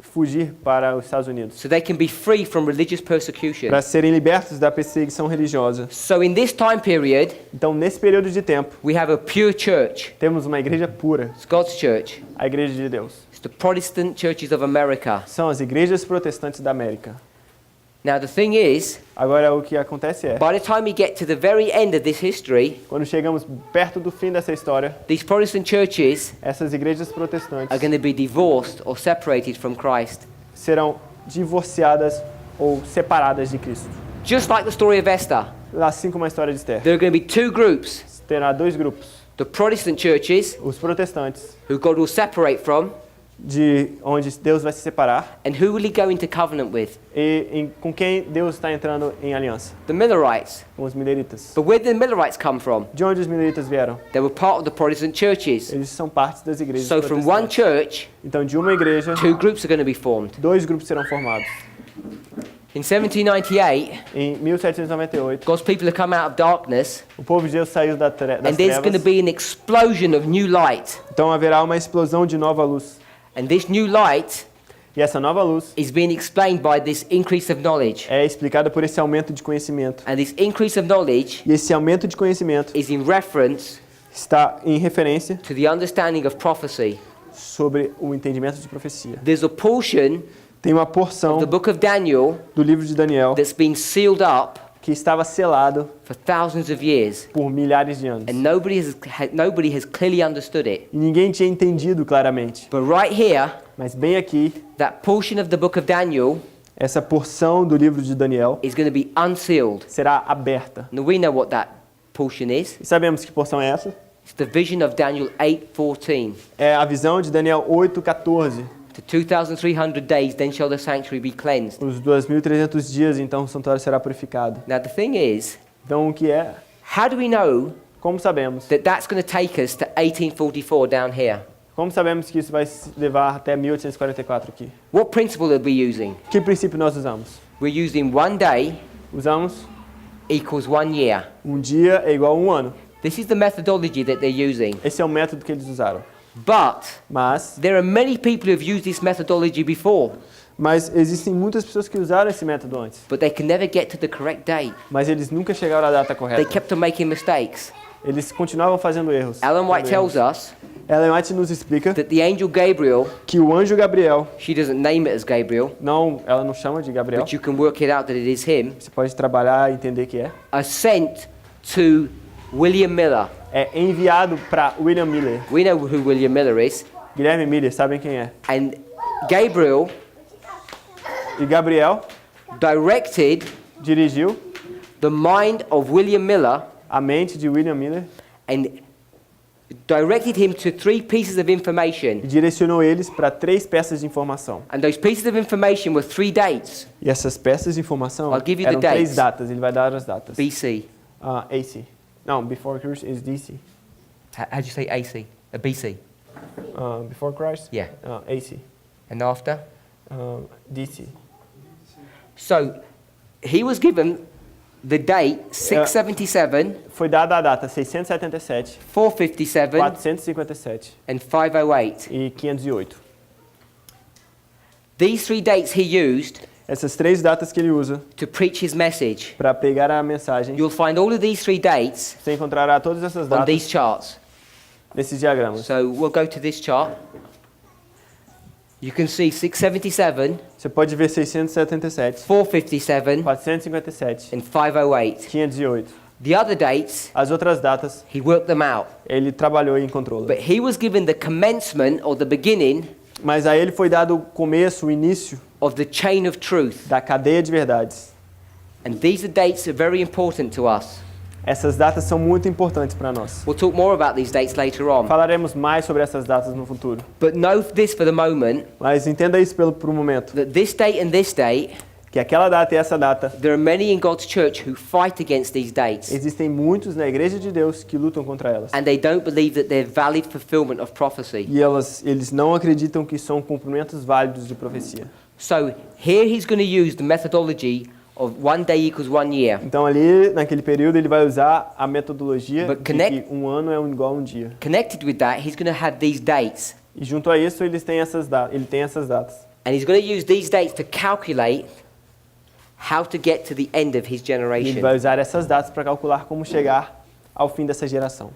fugir para os Estados Unidos so they can be free from religious persecution. para serem libertos da perseguição religiosa. So in this time period, Então, nesse período de tempo, we have a pure church. temos uma igreja pura, It's God's church. a igreja de Deus. It's the Protestant churches of America. São as igrejas protestantes da América. Now the thing is, Agora, o que acontece é, by the time we get to the very end of this history, quando chegamos perto do fim dessa história, these Protestant churches essas igrejas are protestantes going to be divorced or separated from Christ. serão divorciadas ou separadas de Cristo. Just like the story of Esther, Assim como a história de Esther. there are going to be two groups. Terá 2 grupos. The Protestant churches, Os protestantes, who God will separate from, de onde Deus vai se separar, and who will he go into covenant with? com quem Deus está entrando em aliança. The Millerites. Com os Milleritas. But where did the Millerites come from? De onde os Milleritas vieram? They were part of the Protestant churches. Eles são parte das igrejas So from one protestantes. church, Então, de uma igreja, two groups are going to be formed. 2 grupos serão formados. In 1798, Em 1798, God's people have come out of darkness, o povo de Deus saiu das and there's going to trevas. be an explosion of new light. Então, haverá uma explosão de nova luz. And this new light E essa nova luz is being explained by this increase of knowledge. é explicada por esse aumento de conhecimento. And this increase of knowledge E esse aumento de conhecimento is in reference está em referência to the understanding of prophecy. sobre o entendimento de profecia. There's a portion Tem uma of porção the book of Daniel do livro de Daniel that's been sealed up que estava selado for thousands of years, por milhares de anos. and nobody has clearly understood it. E ninguém tinha entendido claramente. But right here, Mas bem aqui, that portion of the book of Daniel essa porção do livro de Daniel is going to be unsealed. será aberta. Now we know what that portion is. E sabemos que porção é essa? It's the vision of Daniel 8:14. É a visão de Daniel 8:14. To 2,300 days, then shall the sanctuary be cleansed. Os 2.300 dias, então, o santuário será purificado. Now the thing is, Então, o que é? how do we know Como sabemos? that that's going to take us to 1844 down here? Como sabemos que isso vai se levar até 1844 aqui? What principle are we using? Que princípio nós usamos? We're using one day Usamos equals 1 year. um dia é igual a um ano. This is the methodology that they're using. Esse é o método que eles usaram. But there are many people who have used this methodology before, Mas existem muitas pessoas que usaram esse método antes. but they can never get to the correct date. Mas eles nunca chegaram à data They correta. kept on making mistakes. Eles continuavam fazendo erros. Ellen White tells us Ellen White nos explica that the angel Gabriel, que o anjo Gabriel, she doesn't name it as Gabriel, ela não chama de Gabriel, but you can work it out that it is him, você pode trabalhar e entender que are sent to William Miller. é enviado para William Miller. We know who William Miller is. Guilherme Miller, sabem quem é? And Gabriel E Gabriel directed dirigiu the mind of William Miller a mente de William Miller and directed him to 3 pieces of information. e direcionou eles para 3 peças de informação. And those pieces of information were 3 dates. E essas peças de informação I'll give you the eram 3 dates. datas. Ele vai dar as datas. BC. AC. Não, before Christ is DC. How do you say AC? BC. Before Christ? Yeah. AC. And after? DC. So, he was given the date 677, Foi dada a data 677, 457, 457 and 508. e 508. These 3 dates he used Essas 3 datas que ele usa to preach his message. para pregar a mensagem. You'll find all of these 3 dates Você encontrará todas essas on datas these charts. nesses diagramas. So we'll go to this chart. You can see 677, Você pode ver 677, 457, 457, and 508. 508. The other dates, As outras datas, he worked them out. ele trabalhou e encontrou. But he was given the commencement or the beginning Mas a ele foi dado o começo, o início of the chain of truth. da cadeia de verdades. And these dates are very important to us. Essas datas são muito importantes para nós. We'll talk more about these dates later on. Falaremos mais sobre essas datas no futuro. But know this for the moment, Mas entenda isso por um momento, that this date and this date, que aquela data e essa data, there are many in God's church who fight against these dates. existem muitos na igreja de Deus que lutam contra elas. And they don't believe that they're valid fulfillment of prophecy. E eles não acreditam que são cumprimentos válidos de profecia. So here he's going to use the methodology of 1 day equals 1 year. Então ali, naquele período, ele vai usar a metodologia But de connect- que um ano é igual a um dia. Connected with that, he's going to have these dates. E junto a isso, ele tem essas datas. And he's going to use these dates to calculate how to get to the end of his E ele generation. vai usar essas datas para calcular como chegar ao fim dessa geração.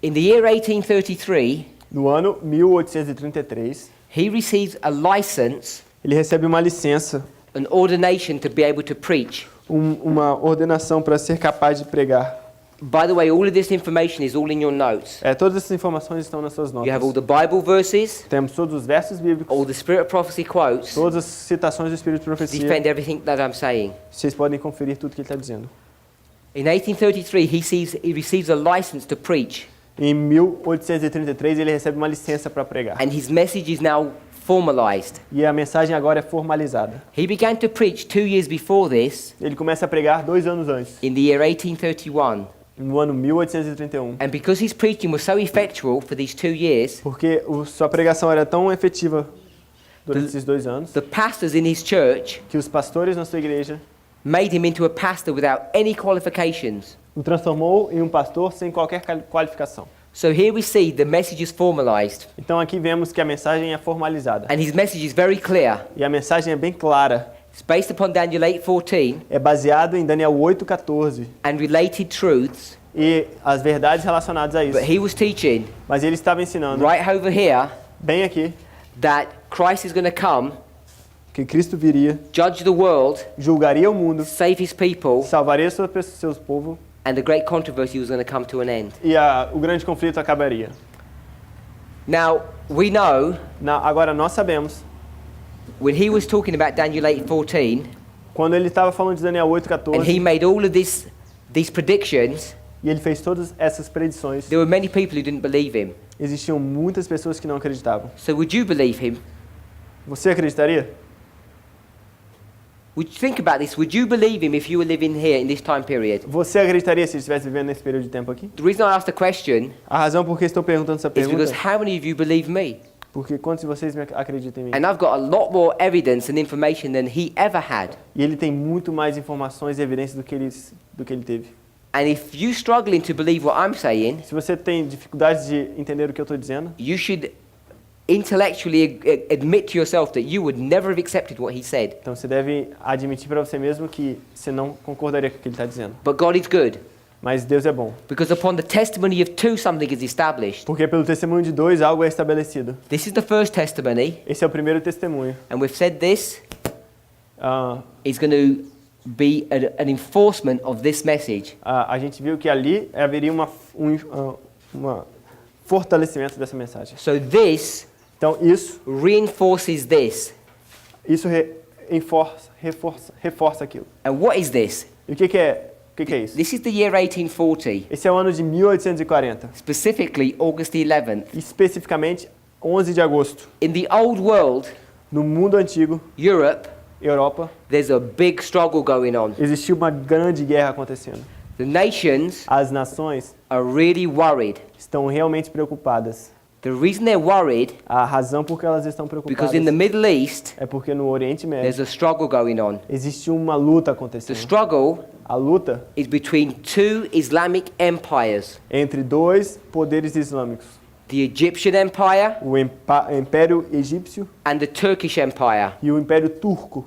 In the year 1833, No ano 1833, he receives a license, ele recebe uma licença, an ordination to be able to preach. uma ordenação para ser capaz de pregar. By the way, all of this information is all in your notes. Todas essas informações estão nas suas You have all notas. the Bible verses, Temos todos os versos bíblicos, all the Spirit of prophecy quotes, todas as citações do Espírito de Profecia. defend everything that I'm saying. Vocês podem conferir tudo que ele está dizendo. In 1833, he receives a license to preach, Em 1833, ele recebe uma licença para pregar. and his message is now formalized. E a mensagem agora é formalizada. He began to preach 2 years before this, Ele começa a pregar 2 anos antes, in the year 1831. no ano 1831. And because his preaching was so effectual for these 2 years, Porque sua pregação era tão efetiva durante esses 2 anos, the pastors in his church que os pastores na sua igreja made him into a pastor without any qualifications. o transformou em um pastor sem qualquer qualificação. So here we see the message is formalized, Então aqui vemos que a mensagem é formalizada. and his message is very clear. E a mensagem é bem clara. It's based upon Daniel 8:14 É baseado em Daniel 8:14 and related truths, e as verdades relacionadas a isso. but he was teaching Mas ele estava ensinando, right over here bem aqui, that Christ is going to come, que Cristo viria, judge the world, julgaria o mundo, save his people, salvaria seus povos and the great controversy was going to come to an end. e o grande conflito acabaria. Now, we know Agora nós sabemos, when he was talking about Daniel 8:14, quando ele estava falando de Daniel and he 8:14 made all of these predictions, e ele fez todas essas predições, there were many people who didn't believe him. existiam muitas pessoas que não acreditavam. So would you believe him? Você acreditaria? Would you think about this? Would you believe him if you were living here in this time period? Você acreditaria se ele estivesse vivendo nesse período de tempo aqui? The reason I asked the question A razão por que estou perguntando essa is because pergunta how many of you believe me? porque quantos de vocês me acreditam em mim? And I've got a lot more evidence and information than he ever had. E ele tem muito mais informações e evidências do que ele teve. And if you're struggling to believe what I'm saying, Se você tem dificuldades de entender o que eu estou dizendo, you should intellectually admit to yourself that you would never have accepted what he said. então você deve admitir para você mesmo que você não concordaria com o que ele está dizendo. But God is good, Mas Deus é bom. because upon the testimony of 2 something is established. Porque pelo testemunho de 2 algo é estabelecido. This is the first testimony, Esse é o primeiro testemunho. and we've said this Ah, is going to be an enforcement of this message. a gente viu que ali haveria uma fortalecimento dessa mensagem. So this Então isso reinforces this. reforça aquilo. And what is this? E o que é que é isso? This is the year 1840, Esse é o ano de 1840, specifically August the 11th. especificamente 11 de agosto. In the old world, No mundo antigo, Europe, Europa, there's a big struggle going on. existia uma grande guerra acontecendo. The nations As nações are really worried. estão realmente preocupadas. The reason they're worried, A razão por que elas estão preocupadas because in the Middle East, é porque no Oriente there's Médio a struggle going on. existe uma luta The acontecendo. struggle A luta is between two Islamic empires, entre dois poderes islâmicos. the Egyptian Empire O Império Egípcio and the Turkish Empire. e o Império Turco.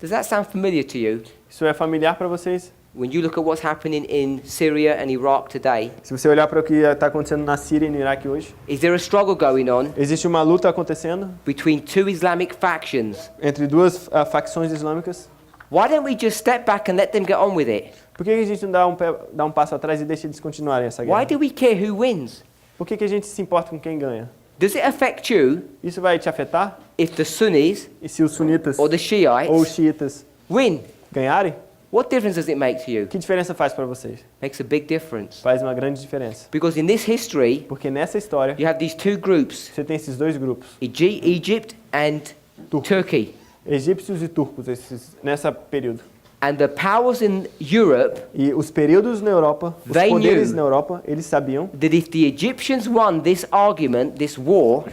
Does that sound familiar to you? Isso é familiar para vocês? When you look at what's happening in Syria and Iraq today, Se você olhar para o que está acontecendo na Síria e no Iraque hoje, is there a struggle going on existe uma luta acontecendo between two Islamic factions? entre duas facções islâmicas. Why don't we just step back and let them get on with it? Por que a gente não dá um passo atrás e deixa eles continuarem essa Why guerra? do we care who wins? Por que a gente se importa com quem ganha? Does it affect you Isso vai te afetar? if the Sunnis E se os sunitas or the ou os Shiites xiitas win? ganharem? What difference does it make to you? Que diferença faz para vocês? Makes a big difference. Faz uma grande diferença. Because in this history, Porque nessa história, you have these two groups, você tem esses dois grupos, Egypt and Turco. Turkey. egípcios e turcos, nessa período. And the powers in Europe E os períodos na Europa, os They poderes knew. na Europa, eles sabiam that if the Egyptians won this argument, this war,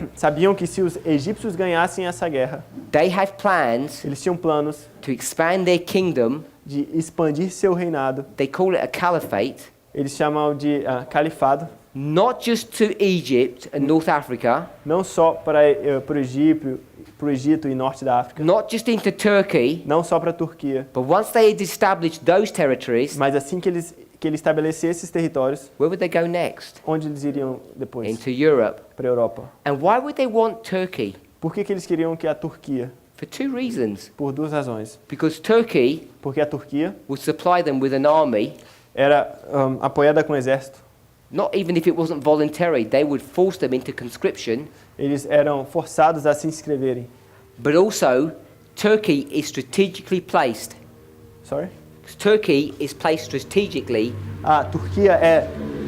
que se os egípcios ganhassem essa guerra, they had plans eles tinham planos to expand their kingdom. de expandir seu reinado. They call it a caliphate, Eles chamam de califado, not just to Egypt and North Africa, não só para o Egito e norte da África, not just into Turkey, não só para a Turquia, but once they had established those territories, mas assim que ele estabelecesse esses territórios, where would they go next? onde eles iriam depois? Into Europe. Para a Europa. And why would they want Turkey? Por que eles queriam que a Turquia? For two reasons. Por duas razões. Because Turkey Porque a Turquia would supply them with an army, era apoiada com o exército. not even if it wasn't voluntary, they would force them into conscription, Eles eram forçados a se inscreverem. but also Turkey is strategically placed. Sorry? Turkey is placed strategically A Turquia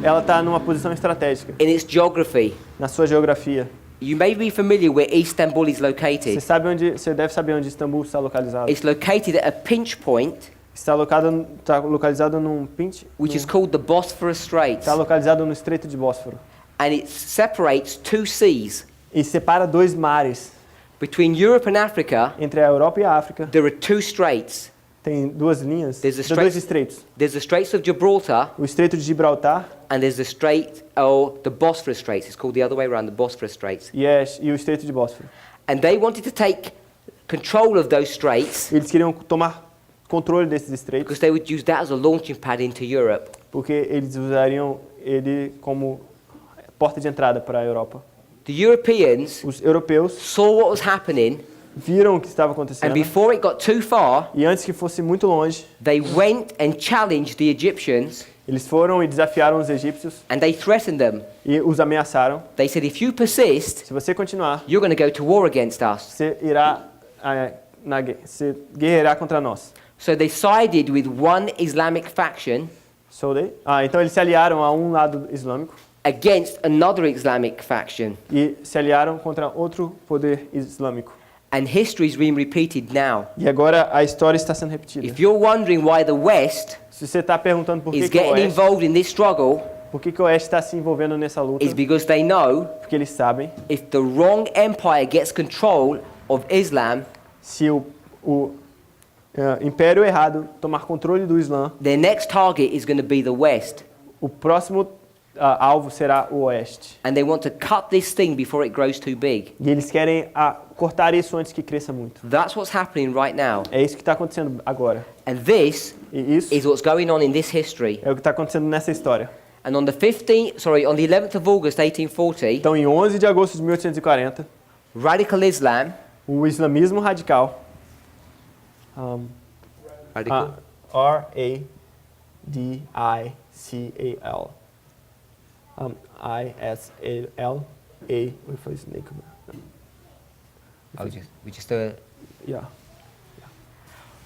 ela está numa posição estratégica in its geography. na sua geografia. You may be familiar where Istanbul is located. Você deve saber onde Istambul está localizado. It's located at a pinch point, Está localizado num pinch, which is called the Bosphorus Straits, está localizado no Estreito de Bósforo and it separates two seas. e separa dois mares. Between Europe and Africa, Entre a Europa e a África there are two straits. tem duas linhas, There's a tem dois strait- estreitos. There's the Straits of Gibraltar, O Estreito de Gibraltar and there's the Strait, or the Bosphorus Straits. It's called the other way around, the Bosphorus Straits. e o Estreito de Bósforo. And they wanted to take control of those straits Eles queriam tomar controle desses estreitos because they would use that as a launching pad into Europe. porque eles usariam ele como porta de entrada para a Europa. The Europeans Os europeus saw what was happening, viram o que estava and acontecendo before it got too far, e antes que fosse muito longe, they went and challenged the Egyptians, eles foram e desafiaram os egípcios and they threatened them. e os ameaçaram. They said, if you persist, Se você continuar, you're going to go to war against us. você você guerreará contra nós. So they sided with one Islamic faction Então eles se aliaram a um lado islâmico against another Islamic faction. e se aliaram contra outro poder islâmico. And history is being repeated now. E agora a história está sendo repetida. If you're wondering why the West Se você está perguntando por is que o getting Oeste, involved in this struggle, por que o Oeste está se envolvendo nessa luta, is because they know porque eles sabem if the wrong empire gets control of Islam, se o império errado tomar controle do Islã, their next target is going to be the West. o próximo alvo será o Oeste. And they want to cut this thing before it grows too big. E eles querem cortar isso antes que cresça muito. That's what's happening right now. É isso que está acontecendo agora. And this E isso is what's going on in this history. é o que está acontecendo nessa história. And on the 11th of August 1840, Então, em 11 de agosto de 1840, radical Islam, o islamismo radical, radical, R-A-D-I-C-A-L, I-S-A-L-A, with a snake. Yeah.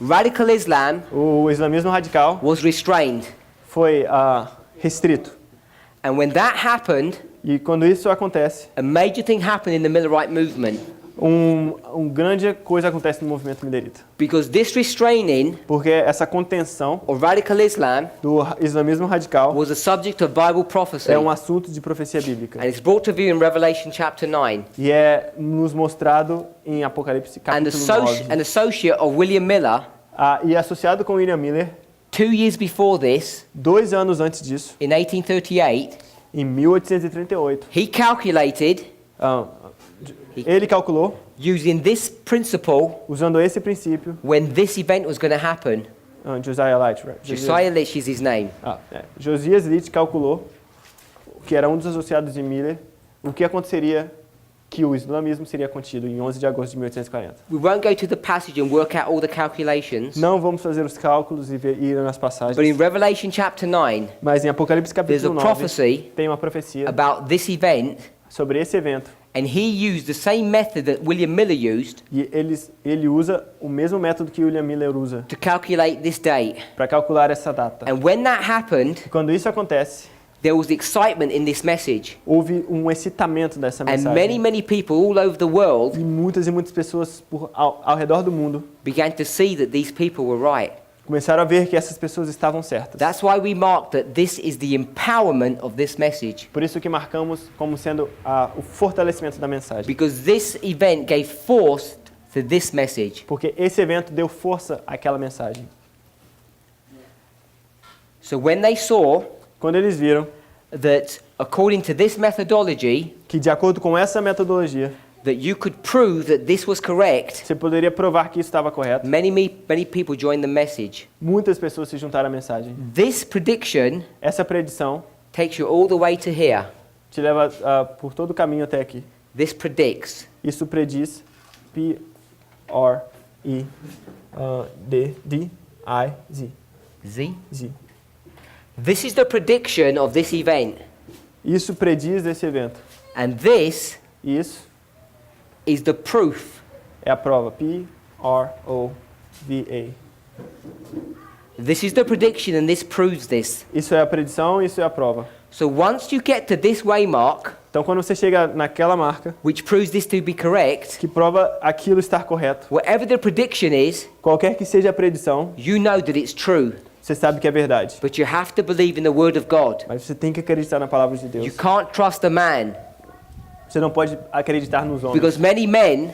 radical Islam O islamismo radical was restrained. foi restrito. And when that happened, E quando isso acontece, a major thing happened in the Millerite movement. grande coisa acontece no movimento millerita. Because this restraining Porque essa contenção of radical Islam do islamismo radical was a subject of Bible prophecy. é assunto de profecia bíblica. And it's brought to view in Revelation chapter 9. E é nos mostrado em Apocalipse capítulo 9. An associate of William Miller, E associado com William Miller, 2 years before this, 2 anos antes disso, in 1838, em 1838, he calculated, ele calculou, using this principle, usando esse princípio, when this event was going to happen. Josiah Light, right? Josiah Litch is his name. Josias Litt calculou, que era dos associados de Miller, o que aconteceria, que o islamismo seria contido em 11 de agosto de 1840. We won't go to the passage and work out all the calculations. Não vamos fazer os cálculos e ir nas passagens. But in Revelation chapter 9, Mas em Apocalipse there's a capítulo 9, prophecy tem uma profecia about this event, sobre esse evento. and he used the same method that William Miller used E ele usa o mesmo método que William Miller usa to calculate this date. para calcular essa data. And when that happened, E quando isso acontece, there was excitement in this message. houve excitamento dessa And mensagem. many people all over the world E muitas pessoas ao redor do mundo began to see that these people were right. começaram a ver que essas pessoas estavam certas. That's why we mark that this is the empowerment of this message. Por isso que marcamos como sendo o fortalecimento da mensagem. Because this event gave force to this message. Porque esse evento deu força àquela mensagem. So when they saw Quando eles viram that according to this methodology, que, de acordo com essa metodologia, that you could prove that this was correct, você poderia provar que isso estava correto, many people joined the message. muitas pessoas se juntaram à mensagem. This prediction Essa predição takes you all the way to here. te leva por todo o caminho até aqui. This predicts Isso prediz P-R-E-D-D-I-Z. Z. This is the prediction of this event. Isso prediz esse evento. And this Isso is the proof. é a prova. P-R-O-V-A. This is the prediction and this proves this. Isso é a predição, isso é a prova. So once you get to this waymark, Então, quando você chega naquela marca which proves this to be correct, que prova aquilo estar correto, whatever the prediction is, qualquer que seja a predição, you know that it's true. você sabe que é verdade. But you have to believe in the word of God. Mas você tem que acreditar na palavra de You Deus. can't trust a man Você não pode acreditar nos homens, because many men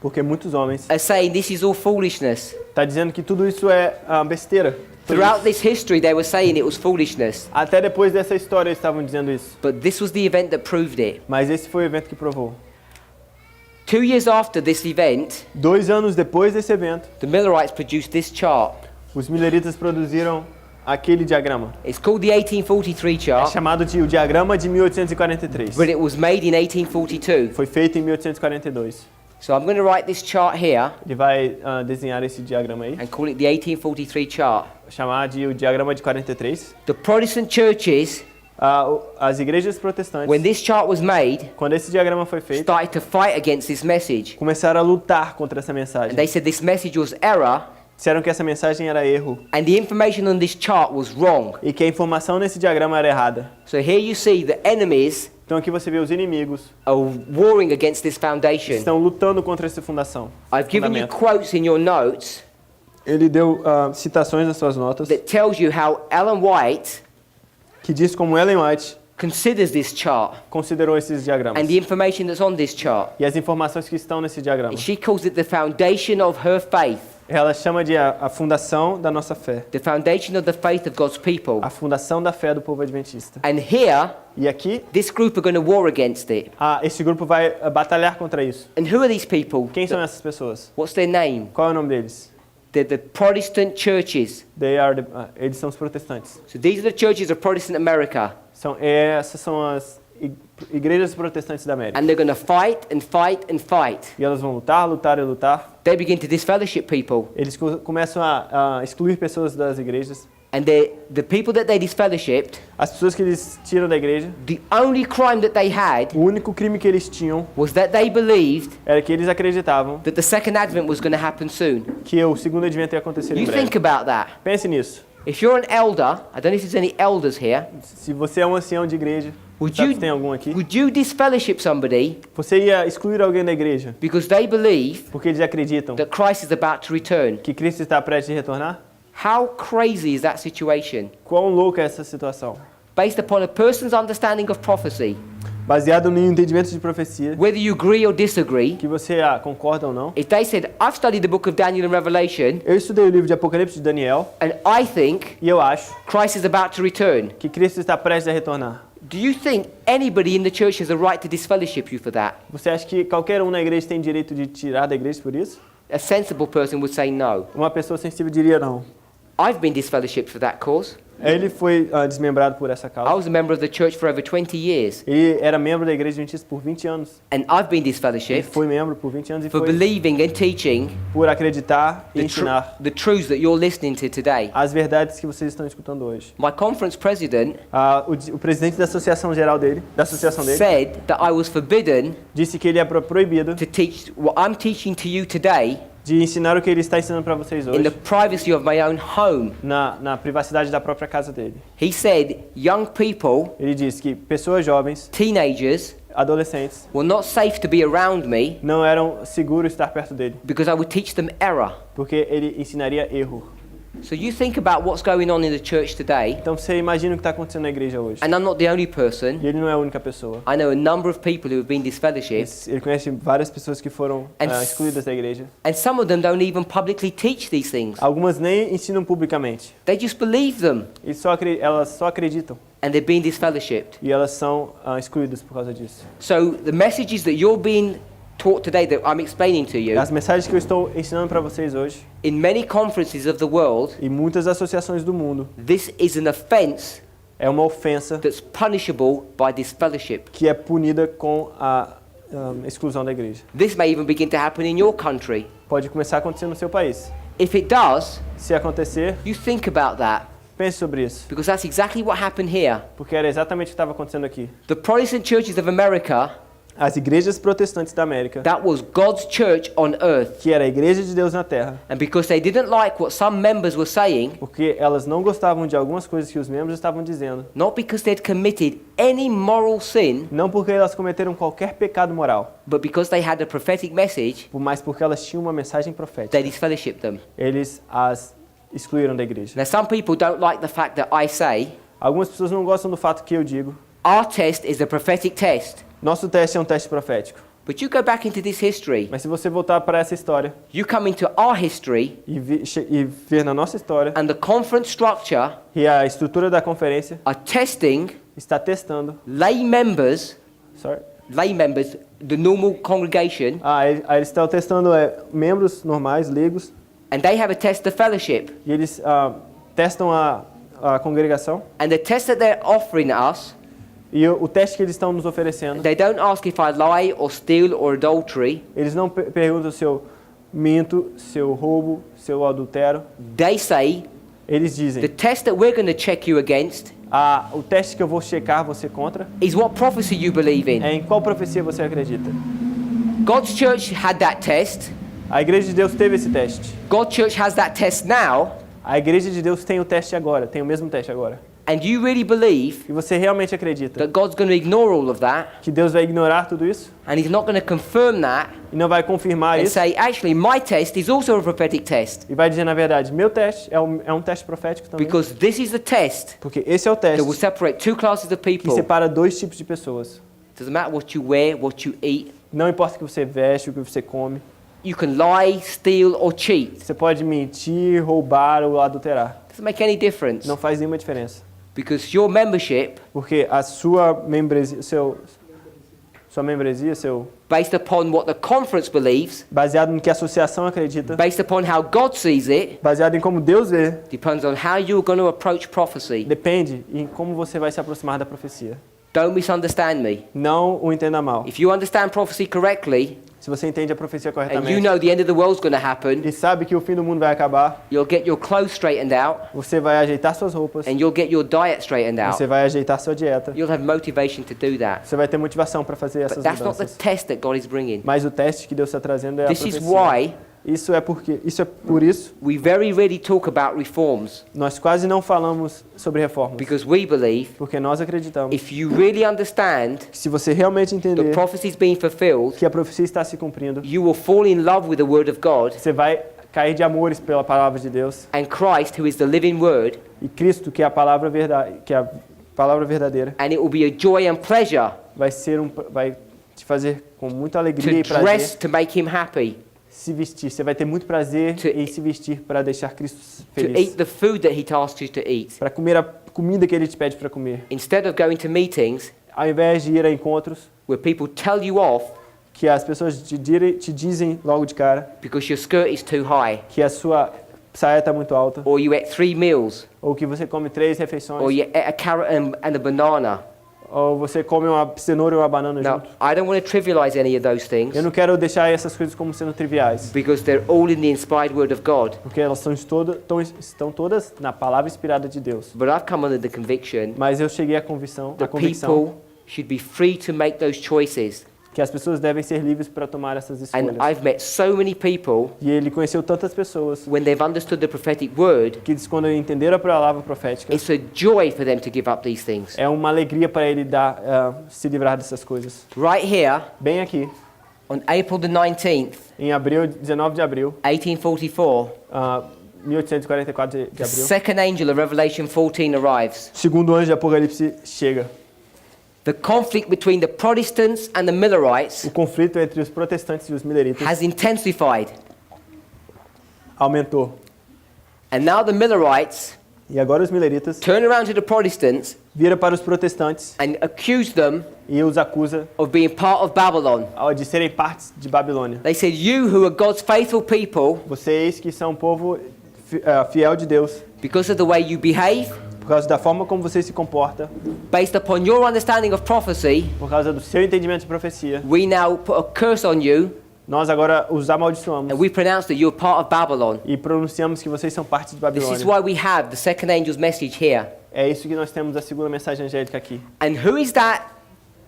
porque muitos homens are saying this is all foolishness. tá dizendo que tudo isso é besteira. Throughout this history, they were saying it was foolishness. Até depois dessa história eles estavam dizendo isso. But this was the event that proved it. Mas esse foi o evento que provou. 2 years after this event, 2 anos depois desse evento, the Millerites produced this chart. os milleritas produziram aquele diagrama. It's called the 1843 É chart, chamado de o diagrama de 1843. but it was made in 1842. Foi feito em 1842. So I'm going to write this chart here Ele vai desenhar esse diagrama aí, and call it the 1843 chart. chamar de o diagrama de 43. The Protestant churches, As igrejas protestantes, when this chart was made, quando esse diagrama foi feito, started to fight against this message. começaram a lutar contra essa And mensagem. they said this message was error Disseram que essa mensagem era erro and the information on this chart was wrong. e que a informação nesse diagrama era errada. So here you see the enemies Então aqui você vê os inimigos are warring against this foundation. estão lutando contra essa fundação. I've given you fundamento. quotes in your notes Ele deu citações nas suas notas that tells you how Ellen White que diz como Ellen White considers this chart considerou esses diagramas and the information that's on this chart. e as informações que estão nesse diagrama. And she calls it the foundation of her faith, Ela chama de a fundação da nossa fé, the foundation of the faith of God's people. a fundação da fé do povo adventista. And here, E aqui, this group are going to war against it. esse grupo vai batalhar contra isso. And who are these people? Quem são essas pessoas? What's their name? Qual é o nome deles? They're the Protestant churches. Eles são os protestantes. So these are the churches of Protestant America. Essas são as igrejas protestantes da América. And they're going to fight and fight and fight. E elas vão lutar, lutar e lutar. They begin to disfellowship people. Eles começam a excluir pessoas das igrejas. And the people that they disfellowshipped, As pessoas que eles tiram da igreja, the only crime that they had o único crime que eles tinham was that they believed era que eles acreditavam that the second advent was going to happen soon. que o segundo advento ia acontecer em You breve. think about that. Pense nisso. If you're an elder, I don't know if there's any elders here, Se você é um ancião de igreja, would sabe you, se tem algum aqui? would you disfellowship somebody Você ia excluir alguém da igreja because they believe porque eles acreditam that Christ is about to return? que Cristo está prestes a retornar? How crazy is that situation? Quão louca é essa situação? Based upon a person's understanding of prophecy, Baseado no entendimento de profecia, whether you agree or disagree, que você concorda ou não. if they said, I've studied the book of Daniel and Revelation, Eu estudei o livro de Apocalipse de Daniel and I think e eu acho Christ is about to return, que Cristo está prestes a retornar. do you think anybody in the church has a right to disfellowship you for that? Você acha que qualquer um na igreja tem direito de tirar da igreja por isso? A sensible person would say no. Uma pessoa sensível diria não. I've been disfellowshipped for that cause. Ele foi desmembrado por essa I causa. was a member of the church for over 20 years, Ele era membro da igreja adventista por 20 anos. and I've been Ele disfellowshipped foi membro por 20 anos e for foi believing and teaching por acreditar e the, ensinar the truths that you're listening to today. as verdades que vocês estão escutando hoje. My conference president O presidente da associação geral dele, said that I was forbidden disse que ele é proibido to teach what I'm teaching to you today de ensinar o que ele está ensinando para vocês in the hoje privacy of my own home. na privacidade da própria casa dele. He said young people, Ele disse que pessoas jovens, teenagers, adolescentes, were not safe to be around me não eram seguros estar perto dele, because I would teach them error. porque ele ensinaria erro. So you think about what's going on in the church today, Então você imagina o que está acontecendo na igreja hoje. and I'm not the only person. E ele não é a única pessoa. I know a number of people who have been disfellowshipped, Ele conhece várias pessoas que foram And excluídas da igreja. and some of them don't even publicly teach these things. Algumas nem ensinam publicamente. They just believe them, E elas só acreditam. and they're being disfellowshipped. E elas são excluídas por causa disso. So the messages that you're being taught today, that I'm explaining to you, As mensagens que eu estou ensinando para vocês hoje, in many conferences of the world, e muitas associações do mundo, this is an offense é uma ofensa that's punishable by disfellowship. que é punida com a exclusão da igreja. This may even begin to happen in your country. Pode começar a acontecer no seu país. If it does, Se acontecer, you think about that, pense sobre isso, because that's exactly what happened here. porque era exatamente o que estava acontecendo aqui. The Protestant churches of America, As igrejas protestantes da América, that was God's church on earth. que era a igreja de Deus na terra, And because they didn't like what some members were saying, porque elas não gostavam de algumas coisas que os membros estavam dizendo, not because they'd committed any moral sin, não porque elas cometeram qualquer pecado moral, but because they had a prophetic message, mas porque elas tinham uma mensagem they profética. disfellowshipped them. Eles as excluíram da igreja. Now, some people don't like the fact that I say, Algumas pessoas não gostam do fato que eu digo, our test is a prophetic test. nosso teste é um teste profético. But you go back into this history, Mas se você voltar para essa história you come into our history, e ver na nossa história, and the conference structure e a estrutura da conferência are testing está testando, lay members, sorry, the normal congregation, eles estão testando membros normais, leigos, and they have a test of fellowship. e eles testam a congregação, And the test that they're offering us, e o teste que eles estão nos oferecendo, they don't ask if I lie or steal or adultery. eles não perguntam se eu minto, se eu roubo, se eu adultero. They say, Eles the dizem, test that we're going to check you against o teste que eu vou checar você contra is what prophecy you believe in. é em qual profecia você acredita. God's church had that test. A igreja de Deus teve esse teste. God's church has that test now. A igreja de Deus tem o teste agora, tem o mesmo teste agora. And you really believe E você realmente acredita that God's going to ignore all of that, que Deus vai ignorar tudo isso and He's not going to confirm that e não vai confirmar and isso say, actually, my test is also a prophetic test, e vai dizer, na verdade, meu teste é um teste profético também? because this is the test Porque esse é o that will teste separate two classes of que people. separa dois tipos de pessoas. Doesn't matter what you wear, what you eat. Não importa o que você veste, o que você come. You can lie, steal, or cheat. Você pode mentir, roubar ou adulterar. Doesn't make any difference, Não faz nenhuma diferença. because your membership, Porque a sua membresia, based upon what the conference believes, baseado no que a associação acredita, based upon how God sees it, baseado em como Deus vê, depends on how you're going to approach prophecy. depende em como você vai se aproximar da profecia. Don't misunderstand me. Não o entenda mal. If you understand prophecy correctly, Se você entende a profecia and you corretamente know the end of the world's going to happen, e sabe que o fim do mundo vai acabar, you'll get your clothes straightened out, você vai ajeitar suas roupas, and you'll get your diet straightened out. você vai ajeitar sua dieta, You'll have motivation to do that. você vai ter motivação para fazer But essas that's not the mudanças. test that God is bringing. Mas o teste que Deus está trazendo é a This is profecia. why Isso é por isso we very rarely talk about reforms, nós quase não falamos sobre reformas, because we believe porque nós acreditamos if you really understand que se você realmente the entender prophecies being fulfilled, que a profecia está se cumprindo, you will fall in love with the Word of God você vai cair de amores pela palavra de Deus and Christ, who is the living Word, e Cristo, que é a palavra verdadeira, and it will be a joy and pleasure vai te fazer com muita alegria to e prazer dress to make Him happy, se vestir. Você vai ter muito prazer em se vestir para deixar Cristo to eat feliz. the food that He tasks you to eat. Para comer a comida que Ele te pede para comer. Instead of going to meetings Ao invés de ir a encontros where people tell you off que as pessoas te dizem logo de cara because your skirt is too high, que a sua saia está muito alta, or you ate 3 meals, ou que você come 3 or refeições, you ate a carrot and a banana. ou você come uma cenoura e uma banana Now, junto. I don't want to trivialize any of those things Eu não quero deixar essas coisas como sendo triviais, because they're all in the inspired Word of God. porque elas estão todas na palavra inspirada de Deus. But I've come under the conviction Mas eu cheguei à convicção that people should be free to make those choices. que as pessoas devem ser livres para tomar essas And escolhas. I've met so many people, E ele conheceu tantas pessoas when they've understood the prophetic word, que quando entenderam a palavra profética, it's a joy for them to give up these things. é uma alegria para ele se livrar dessas coisas. Right here, Bem aqui, on April the 19th, em abril, 19 de abril, 1844, 1844 de the abril, second angel of Revelation 14 arrives. o segundo anjo de Apocalipse chega. The conflict between the Protestants and the Millerites O conflito entre os protestantes e os Millerites has intensified. aumentou. And now the Millerites E agora os Millerites turn around to the Protestants viram para os protestantes and accuse them e os acusa of being part of Babylon. de serem partes de Babilônia. They said, you who are God's faithful people, Vocês que são um povo fiel de Deus, because of the way you behave, por causa da forma como você se comporta, based upon your understanding of prophecy, por causa do seu entendimento de profecia, we now put a curse on you nós agora os amaldiçoamos and we pronounce that you're part of Babylon. e pronunciamos que vocês são parte de This is Babilônia. why we have the second angel's message here. É isso que nós temos a segunda mensagem angélica aqui. And who is that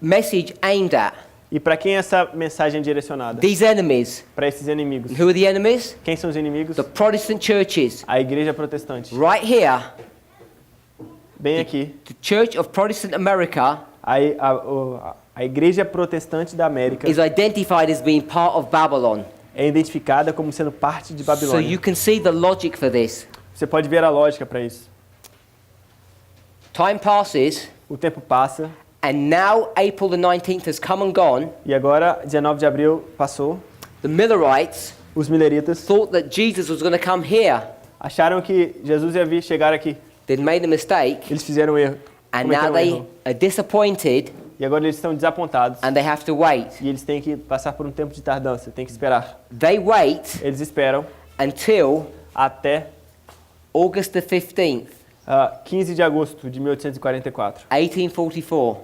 message aimed at? E para quem é essa mensagem é direcionada? These enemies. Para esses inimigos. And who are the enemies? Quem são os inimigos? The Protestant churches. A igreja protestante. Right here, Bem aqui, the Church of Protestant America a igreja protestante da América is identified as being part of Babylon. é identificada como sendo parte de So you Babilônia. can see the logic for this. Você pode ver a lógica para isso. Time passes, O tempo passa and now April the 19th has come and gone. e agora, 19 de abril, passou. The Millerites Os Millerites thought that Jesus was going to come here. acharam que Jesus ia vir chegar aqui. They'd made a mistake, Eles fizeram um erro. and Cometeram now um they erro. are disappointed, E agora eles estão desapontados. and they have to wait. E eles têm que passar por um tempo de tardança. Tem que esperar. They wait Eles esperam until até August the 15th, 15 de agosto de 1844. 1844.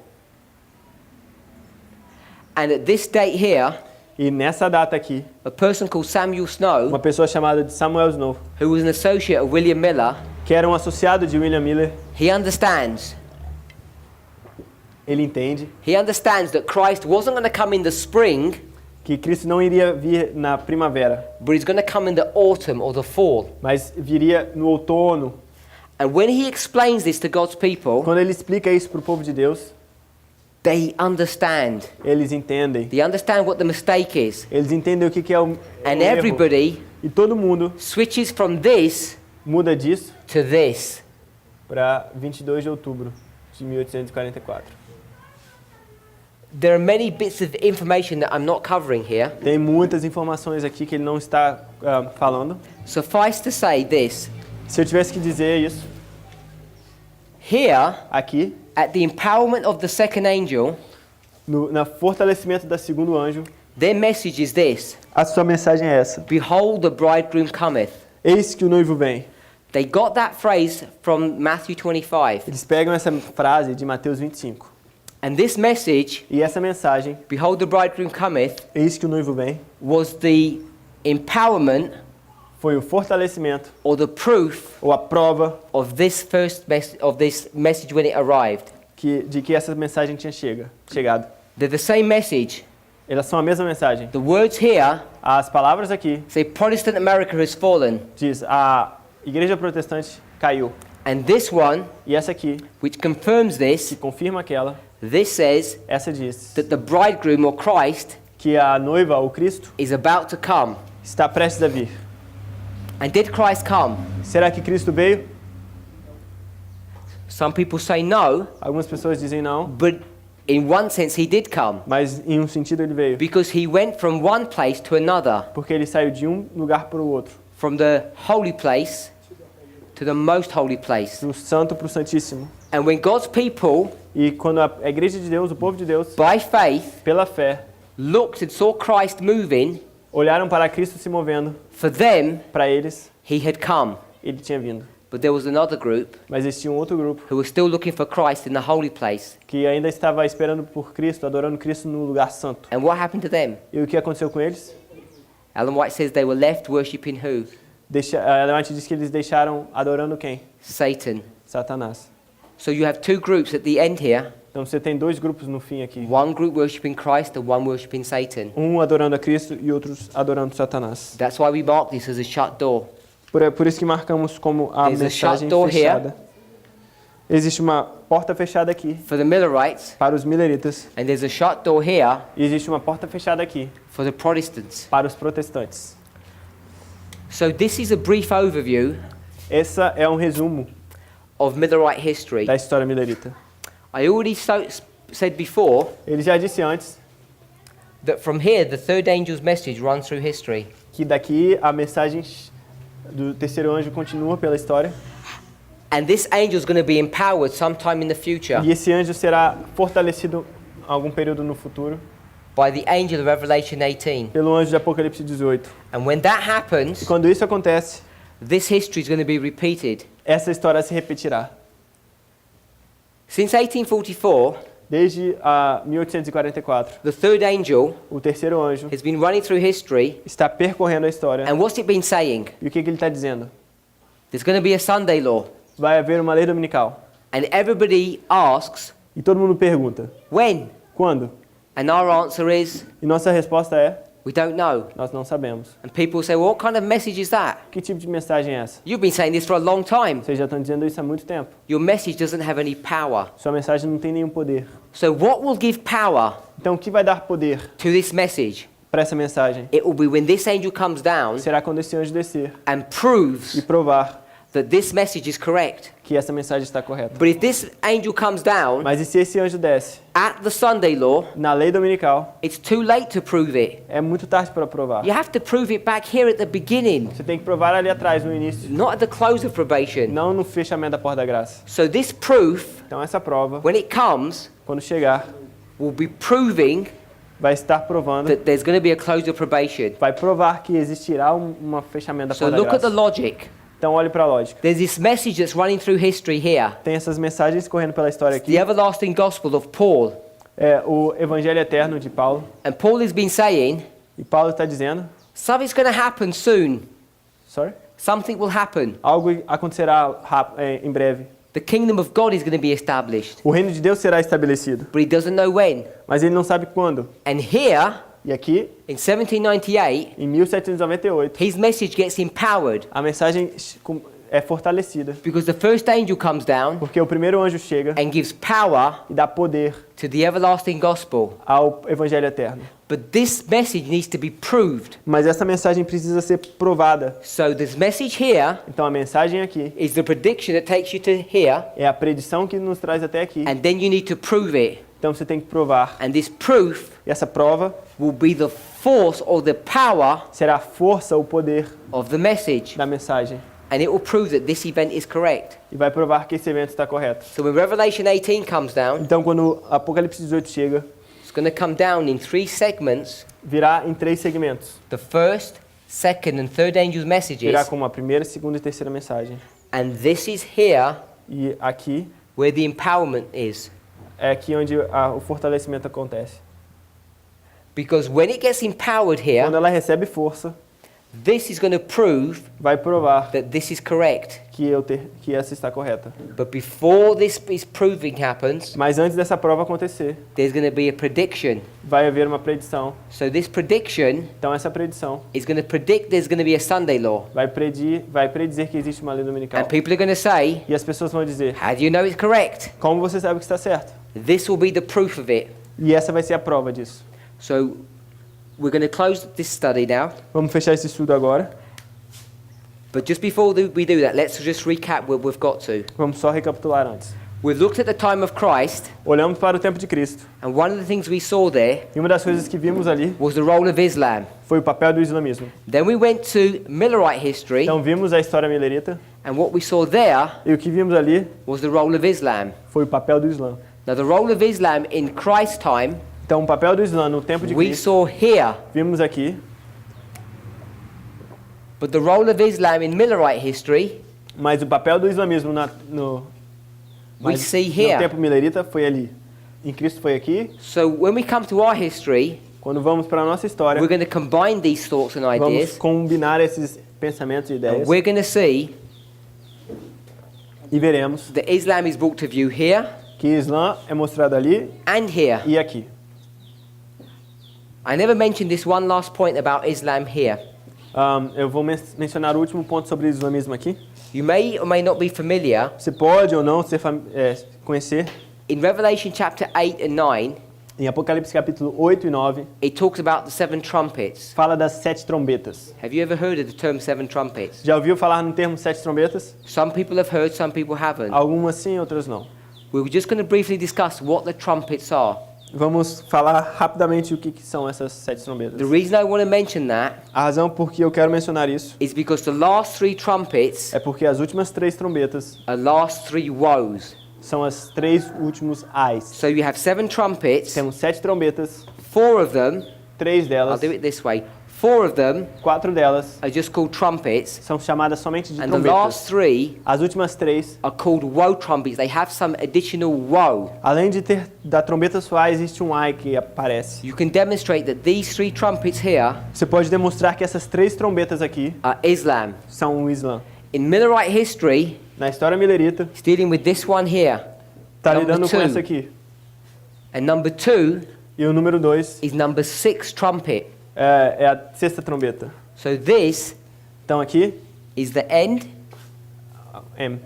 And at this date here, E nessa data aqui, a person called Samuel Snow, uma pessoa chamada de Samuel Snow, who was an associate of William Miller, que era um associado de William Miller, he understands that Christ wasn't going to come in the spring, que Cristo não iria vir na primavera, but he's going to come in the autumn or the fall. mas viria no outono. And when he explains this to God's people, Quando ele explica isso para o povo de Deus, they understand. eles entendem. They understand what the mistake is. Eles entendem o que é o And erro. everybody E todo mundo switches from this muda disso to this. para 22 de outubro de 1844. There are many bits of information that I'm not covering here. Tem muitas informações aqui que ele não está falando. Suffice to say this. Se eu tivesse que dizer isso, Here, aqui, at the empowerment of the second angel, no fortalecimento da segundo anjo, their message is this. a sua mensagem é essa. Behold, the bridegroom cometh. Eis que o noivo vem. They got that phrase from Matthew 25. Eles pegam essa frase de Mateus 25. And this message, E essa mensagem, behold, the bridegroom cometh, eis que o noivo vem, was the empowerment foi o fortalecimento or the proof ou a prova of this message when it arrived. de que essa mensagem tinha chegado. They're the same message, Elas são a mesma mensagem. The words here As palavras aqui say Protestant America has fallen. diz a igreja protestante caiu. And this one, E essa aqui, which confirms que this, confirma aquela, this says essa diz that the bridegroom or Christ que a noiva, o Cristo, is about to come. está prestes a vir. And did Christ come? Será que Cristo veio? Some people say no, Algumas pessoas dizem não, but in one sense he did come. mas em um sentido ele veio. Because he went from one place to another, Porque ele saiu de um lugar para o outro. from the holy place to the most holy place. Do santo para o santíssimo. And when God's people, E quando a igreja de Deus, o povo de Deus, by faith, pela fé, looked and saw Christ moving, olharam para Cristo se movendo, for them, para eles, he had come. ele tinha vindo. But there was another group Mas existia um outro grupo who were still looking for Christ in the holy place. que ainda estava esperando por Cristo, adorando Cristo no lugar santo. And what happened to them? E o que aconteceu com eles? Ellen White says they were left worshipping who? Ela diz que eles deixaram adorando quem? Satan. Satanás. So you have two groups at the end here. Então você tem dois grupos no fim aqui. One group worshipping Christ and one worshipping Satan. Um adorando a Cristo e outros adorando Satanás. That's why we mark this as a shut door. Por isso que marcamos como a There's a mensagem shut door fechada. Existe uma porta fechada aqui For the Millerites, para os Milleritas and there's a shut door here e existe uma porta fechada aqui for the Protestants. para os protestantes. So this is a brief overview Essa é um resumo of Millerite history. da história milerita. I already said before Ele já disse antes that from here the third angel's message runs through history. que daqui a mensagem do terceiro anjo continua pela história And this angel is going to be empowered sometime in the future e esse anjo será fortalecido em algum período no futuro by the angel of Revelation 18. pelo anjo de Apocalipse 18. And when that E happens, quando isso acontece, this history is going to be repeated. essa história se repetirá. Since 1844, Desde 1844, the third angel o terceiro anjo has been running through history. está percorrendo a história. And what's it been saying? E o que ele está dizendo? There's going to be a Sunday law. Vai haver uma lei dominical. And everybody asks, E todo mundo pergunta, when? quando? And our answer is, E nossa resposta é, we don't know. nós não sabemos. And people say, well, what kind of message is that? Que tipo de mensagem é essa? You've been saying this for a long time. Vocês já estão dizendo isso há muito tempo. Your message doesn't have any power. Sua mensagem não tem nenhum poder. So what will give power Então, o que vai dar poder to this message? para essa mensagem? It will be when this angel comes down Será quando esse anjo descer and e proves provar that this message is correct. que essa mensagem está correta. But if this angel comes down Mas e se esse anjo desce at the Sunday law, na lei dominical, it's too late to prove it. é muito tarde para provar. You have to prove it back here at the beginning, Você tem que provar ali atrás, no início, not at the close of probation. não no fechamento da porta da graça. So this proof, Então, essa prova, when it comes, quando chegar, will be proving vai estar provando, that there's going to be a close of probation. vai provar que existirá um fechamento da So porta da look at the graça. logic. Então, olhe para a lógica. There's this message that's running through history here. Tem essas mensagens correndo pela história aqui. The everlasting gospel of Paul. É o Evangelho Eterno de Paulo. And Paul has been saying, E Paulo está dizendo, something's going to happen soon. sorry? Something will happen. Algo acontecerá em breve. The kingdom of God is going to be established. O reino de Deus será estabelecido, But he doesn't know when. mas ele não sabe quando. And here, E aqui, in 1798, em 1798, his message gets empowered a mensagem é fortalecida, because the first angel comes down porque o primeiro anjo chega and gives power e dá poder to the everlasting gospel. ao Evangelho Eterno. But this message needs to be proved. Mas essa mensagem precisa ser provada. So this message here Então a mensagem aqui is the prediction that takes you to here, é a predição que nos traz até aqui. and then you need to prove it. Então você tem que provar. And this proof E essa prova will be the force or the power será a força, o poder of the message. da mensagem. And it will prove that this event is correct. E vai provar que esse evento está correto. So when Revelation 18 comes down, Então quando Apocalipse 18 chega, it's going to come down in 3 segments. virá em 3 segmentos. The first, second and third angel's messages. Virá como a primeira, segunda e terceira mensagem. And this is here E aqui where the empowerment is. é aqui onde o fortalecimento acontece. Because when it gets empowered here, Quando ela recebe força, This is going to prove vai provar that this is correct. que essa está correta. But before this proving happens, Mas antes dessa prova acontecer, there's going to be a prediction. vai haver uma predição. So this prediction Então essa predição is going to predict there's going to be a Sunday law. vai predizer que existe uma lei dominical. And people are going to say, E as pessoas vão dizer, how do you know it's correct? como você sabe que está certo? This will be the proof of it. E essa vai ser a prova disso. So we're going to close this study now. Vamos fechar esse estudo agora. But just before we do that, let's just recap what we've got to. Vamos só recapitular antes. We've looked at the time of Christ, Olhamos para o tempo de Cristo. and one of the things we saw there E uma das coisas que vimos ali was the role of Islam. foi o papel do islamismo. Then we went to Millerite history, Então vimos a história milerita and what we saw there e o que vimos ali was the role of Islam. foi o papel do Islã. Now, the role of Islam in Christ's time, Então o papel do Islã no tempo de we Cristo saw here, vimos aqui, but the role of Islam in Millerite history, mas o papel do islamismo we mas see no here. tempo milerita foi ali. Em Cristo foi aqui. So when we come to our history, Quando vamos para a nossa história, we're going to combine these thoughts and vamos ideas, combinar esses pensamentos e and ideias we're going to see e veremos that Islam is brought to view here que Islã é mostrado ali and here. e aqui. I never mentioned this one last point about Islam here. Eu vou mencionar o último ponto sobre o islamismo aqui. You may or may not be familiar. Você pode ou não conhecer. In Revelation chapter 8 and 9, Em Apocalipse capítulo 8 e 9, it talks about the 7 trumpets. fala das 7 trombetas. Have you ever heard of the term 7 trumpets? Já ouviu falar no termo 7 trombetas? Some people have heard, some people haven't. Algumas sim, outras não. We're just going to briefly discuss what the trumpets are. Vamos falar rapidamente o que são essas 7 trombetas. The reason I want to mention that A razão por que eu quero mencionar isso is because the last 3 trumpets é porque as últimas 3 trombetas are last 3 woes. são as 3 últimos ais. So you have 7 trumpets, Temos 7 trombetas, 4 of them, 3 I'll delas, do it this way, 4 of them 4 delas are just called trumpets, são chamadas somente de and the last trombetas. 3 As últimas 3, are called woe trumpets. They have some additional woe. além de ter da trombeta soar, existe um ai que aparece. You can demonstrate that these 3 trumpets here Você pode demonstrar que essas 3 trombetas aqui are Islam. são o Islã. In Millerite history, Na história milerita, it's dealing with this one here. está Number lidando com 2. essa aqui. And number 2 E o número 2 is number 6 trumpet. é a 6ª trombeta. So this Então aqui, is the end M,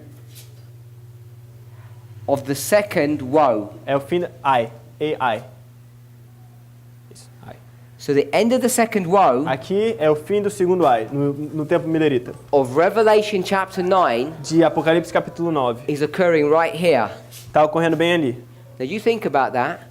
of the second woe. é o fim da ai, ai. Isso, ai. So the end of the second woe Aqui é o fim do segundo ai, no tempo milerita. of Revelation chapter 9 De Apocalipse capítulo 9. is occurring right here. Está ocorrendo bem ali. Now you think about that.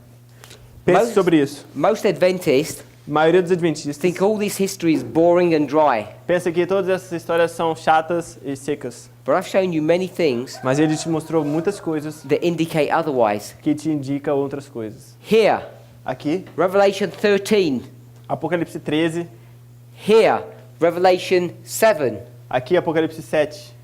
Pense sobre isso. Most Adventists A maioria dos adventistas think all this history is boring and dry. pensa que todas essas histórias são chatas e secas. But I've shown you many things Mas ele te mostrou muitas coisas that indicate otherwise. que te indicam outras coisas. Here, Aqui, Revelation 13. Apocalipse 13. Here, Revelation 7. Aqui, Apocalipse 7.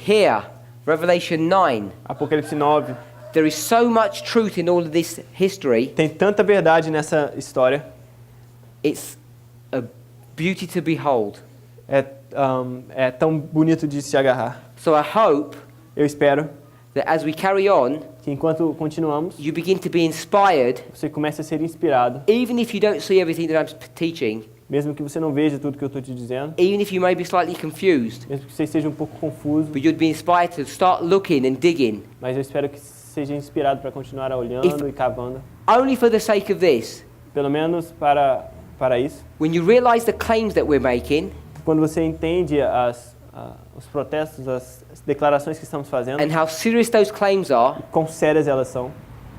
Here, Revelation 9. Apocalipse 9. There is so much truth in all of this history. Tem tanta verdade nessa história. It's a beauty to behold. É tão bonito de se agarrar. So I hope Eu espero that as we carry on, que enquanto continuamos, you begin to be inspired, você comece a ser inspirado, even if you don't see everything that I'm teaching, mesmo que você não veja tudo que eu estou te dizendo, even if you may be slightly confused, mesmo que você esteja um pouco confuso, but you'd be inspired to start looking and digging, mas eu espero que seja inspirado para continuar olhando e cavando, only for the sake of this. pelo menos para isso. When you realize the claims that we're making, Quando você entende os protestos, as declarações que estamos fazendo, and how serious those claims are, quão sérias elas são,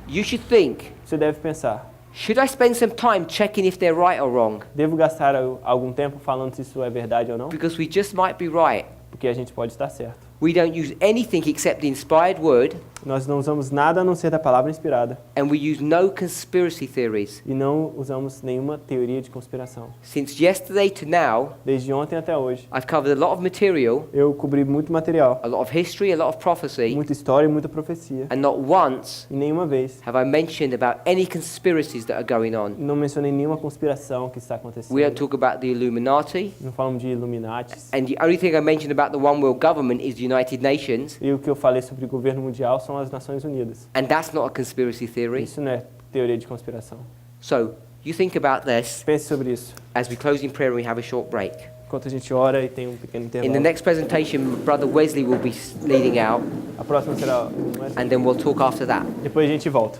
you should think, você deve pensar, should I spend some time checking if they're right or wrong? devo gastar algum tempo falando se isso é verdade ou não? Because we just might be right. Porque a gente pode estar certo. We don't use anything except the inspired word, Nós não usamos nada a não ser da palavra inspirada. and we use no conspiracy theories. E não usamos nenhuma teoria de conspiração. Since yesterday to now, Desde ontem até hoje, I've covered a lot of material, eu cobri muito material, a lot of history, a lot of prophecy, muita história e muita profecia. and not once E nenhuma vez have I mentioned about any conspiracies that are going on. não mencionei nenhuma conspiração que está We don't acontecendo. talk about the Illuminati, Não falamos de Illuminatis. and the only thing I mentioned about the one world government is the United Nations, E o que eu falei sobre o governo mundial são as Nações Unidas. and that's not a conspiracy theory. Isso não é teoria de conspiração. So, you think about this Pense sobre isso. as we close in prayer and we have a short break. Enquanto a gente ora e tem um pequeno In the intervalo. next presentation, Brother Wesley will be leading out, A próxima será o Wesley. and then we'll talk after that. Depois a gente volta.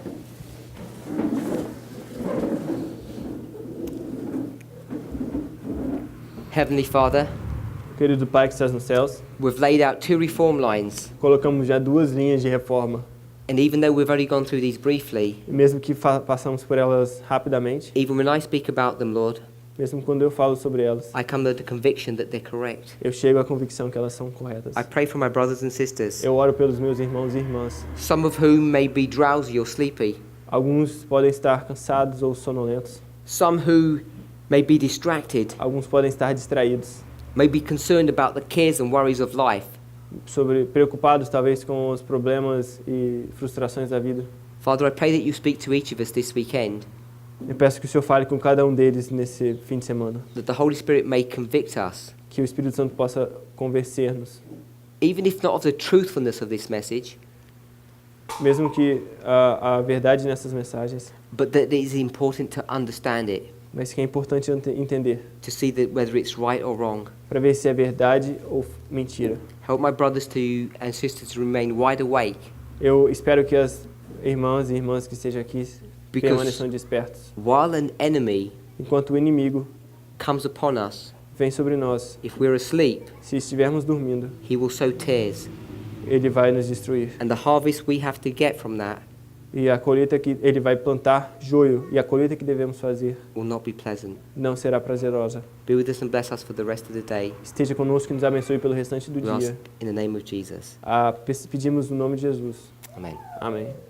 Heavenly Father, Querido Pai que estás nos céus, we've laid out 2 reform lines, colocamos já 2 linhas de reforma. and even though we've only gone through these briefly, E mesmo que passamos por elas rapidamente, even when I speak about them, Lord, mesmo quando eu falo sobre elas, I come to the conviction that they're correct. eu chego à convicção que elas são corretas. I pray for my brothers and sisters, Eu oro pelos meus irmãos e irmãs. some of whom may be drowsy or sleepy, Alguns podem estar cansados ou sonolentos. some who may be distracted, Alguns podem estar distraídos, may be concerned about the cares and worries of life. preocupados talvez com os problemas e frustrações da vida. Father, I pray that you speak to each of us this weekend, Eu peço que o Senhor fale com cada um deles nesse fim de semana. that the Holy Spirit may convict us, Que o Espírito Santo possa convencer-nos. even if not of the truthfulness of this message, Mesmo que a verdade nessas mensagens, but that it is important to understand it, mas que é importante entender, to see that whether it's right or wrong. para ver se é verdade ou mentira. Help my brothers and sisters to remain wide awake, Eu espero que as irmãs e irmãs que estejam aqui Because- permaneçam despertos. while an enemy Enquanto o inimigo comes upon us. vem sobre nós, If we're asleep, se estivermos dormindo, he will sow tears, ele vai nos destruir. and the harvest we have to get from that E a colheita que ele vai plantar joio, e a colheita que devemos fazer will not be pleasant. não será prazerosa. Be with us and bless us for the rest of the day. Esteja conosco e nos abençoe pelo restante do We ask dia. in the name of Jesus. Pedimos no nome de Jesus. Amen. Amém.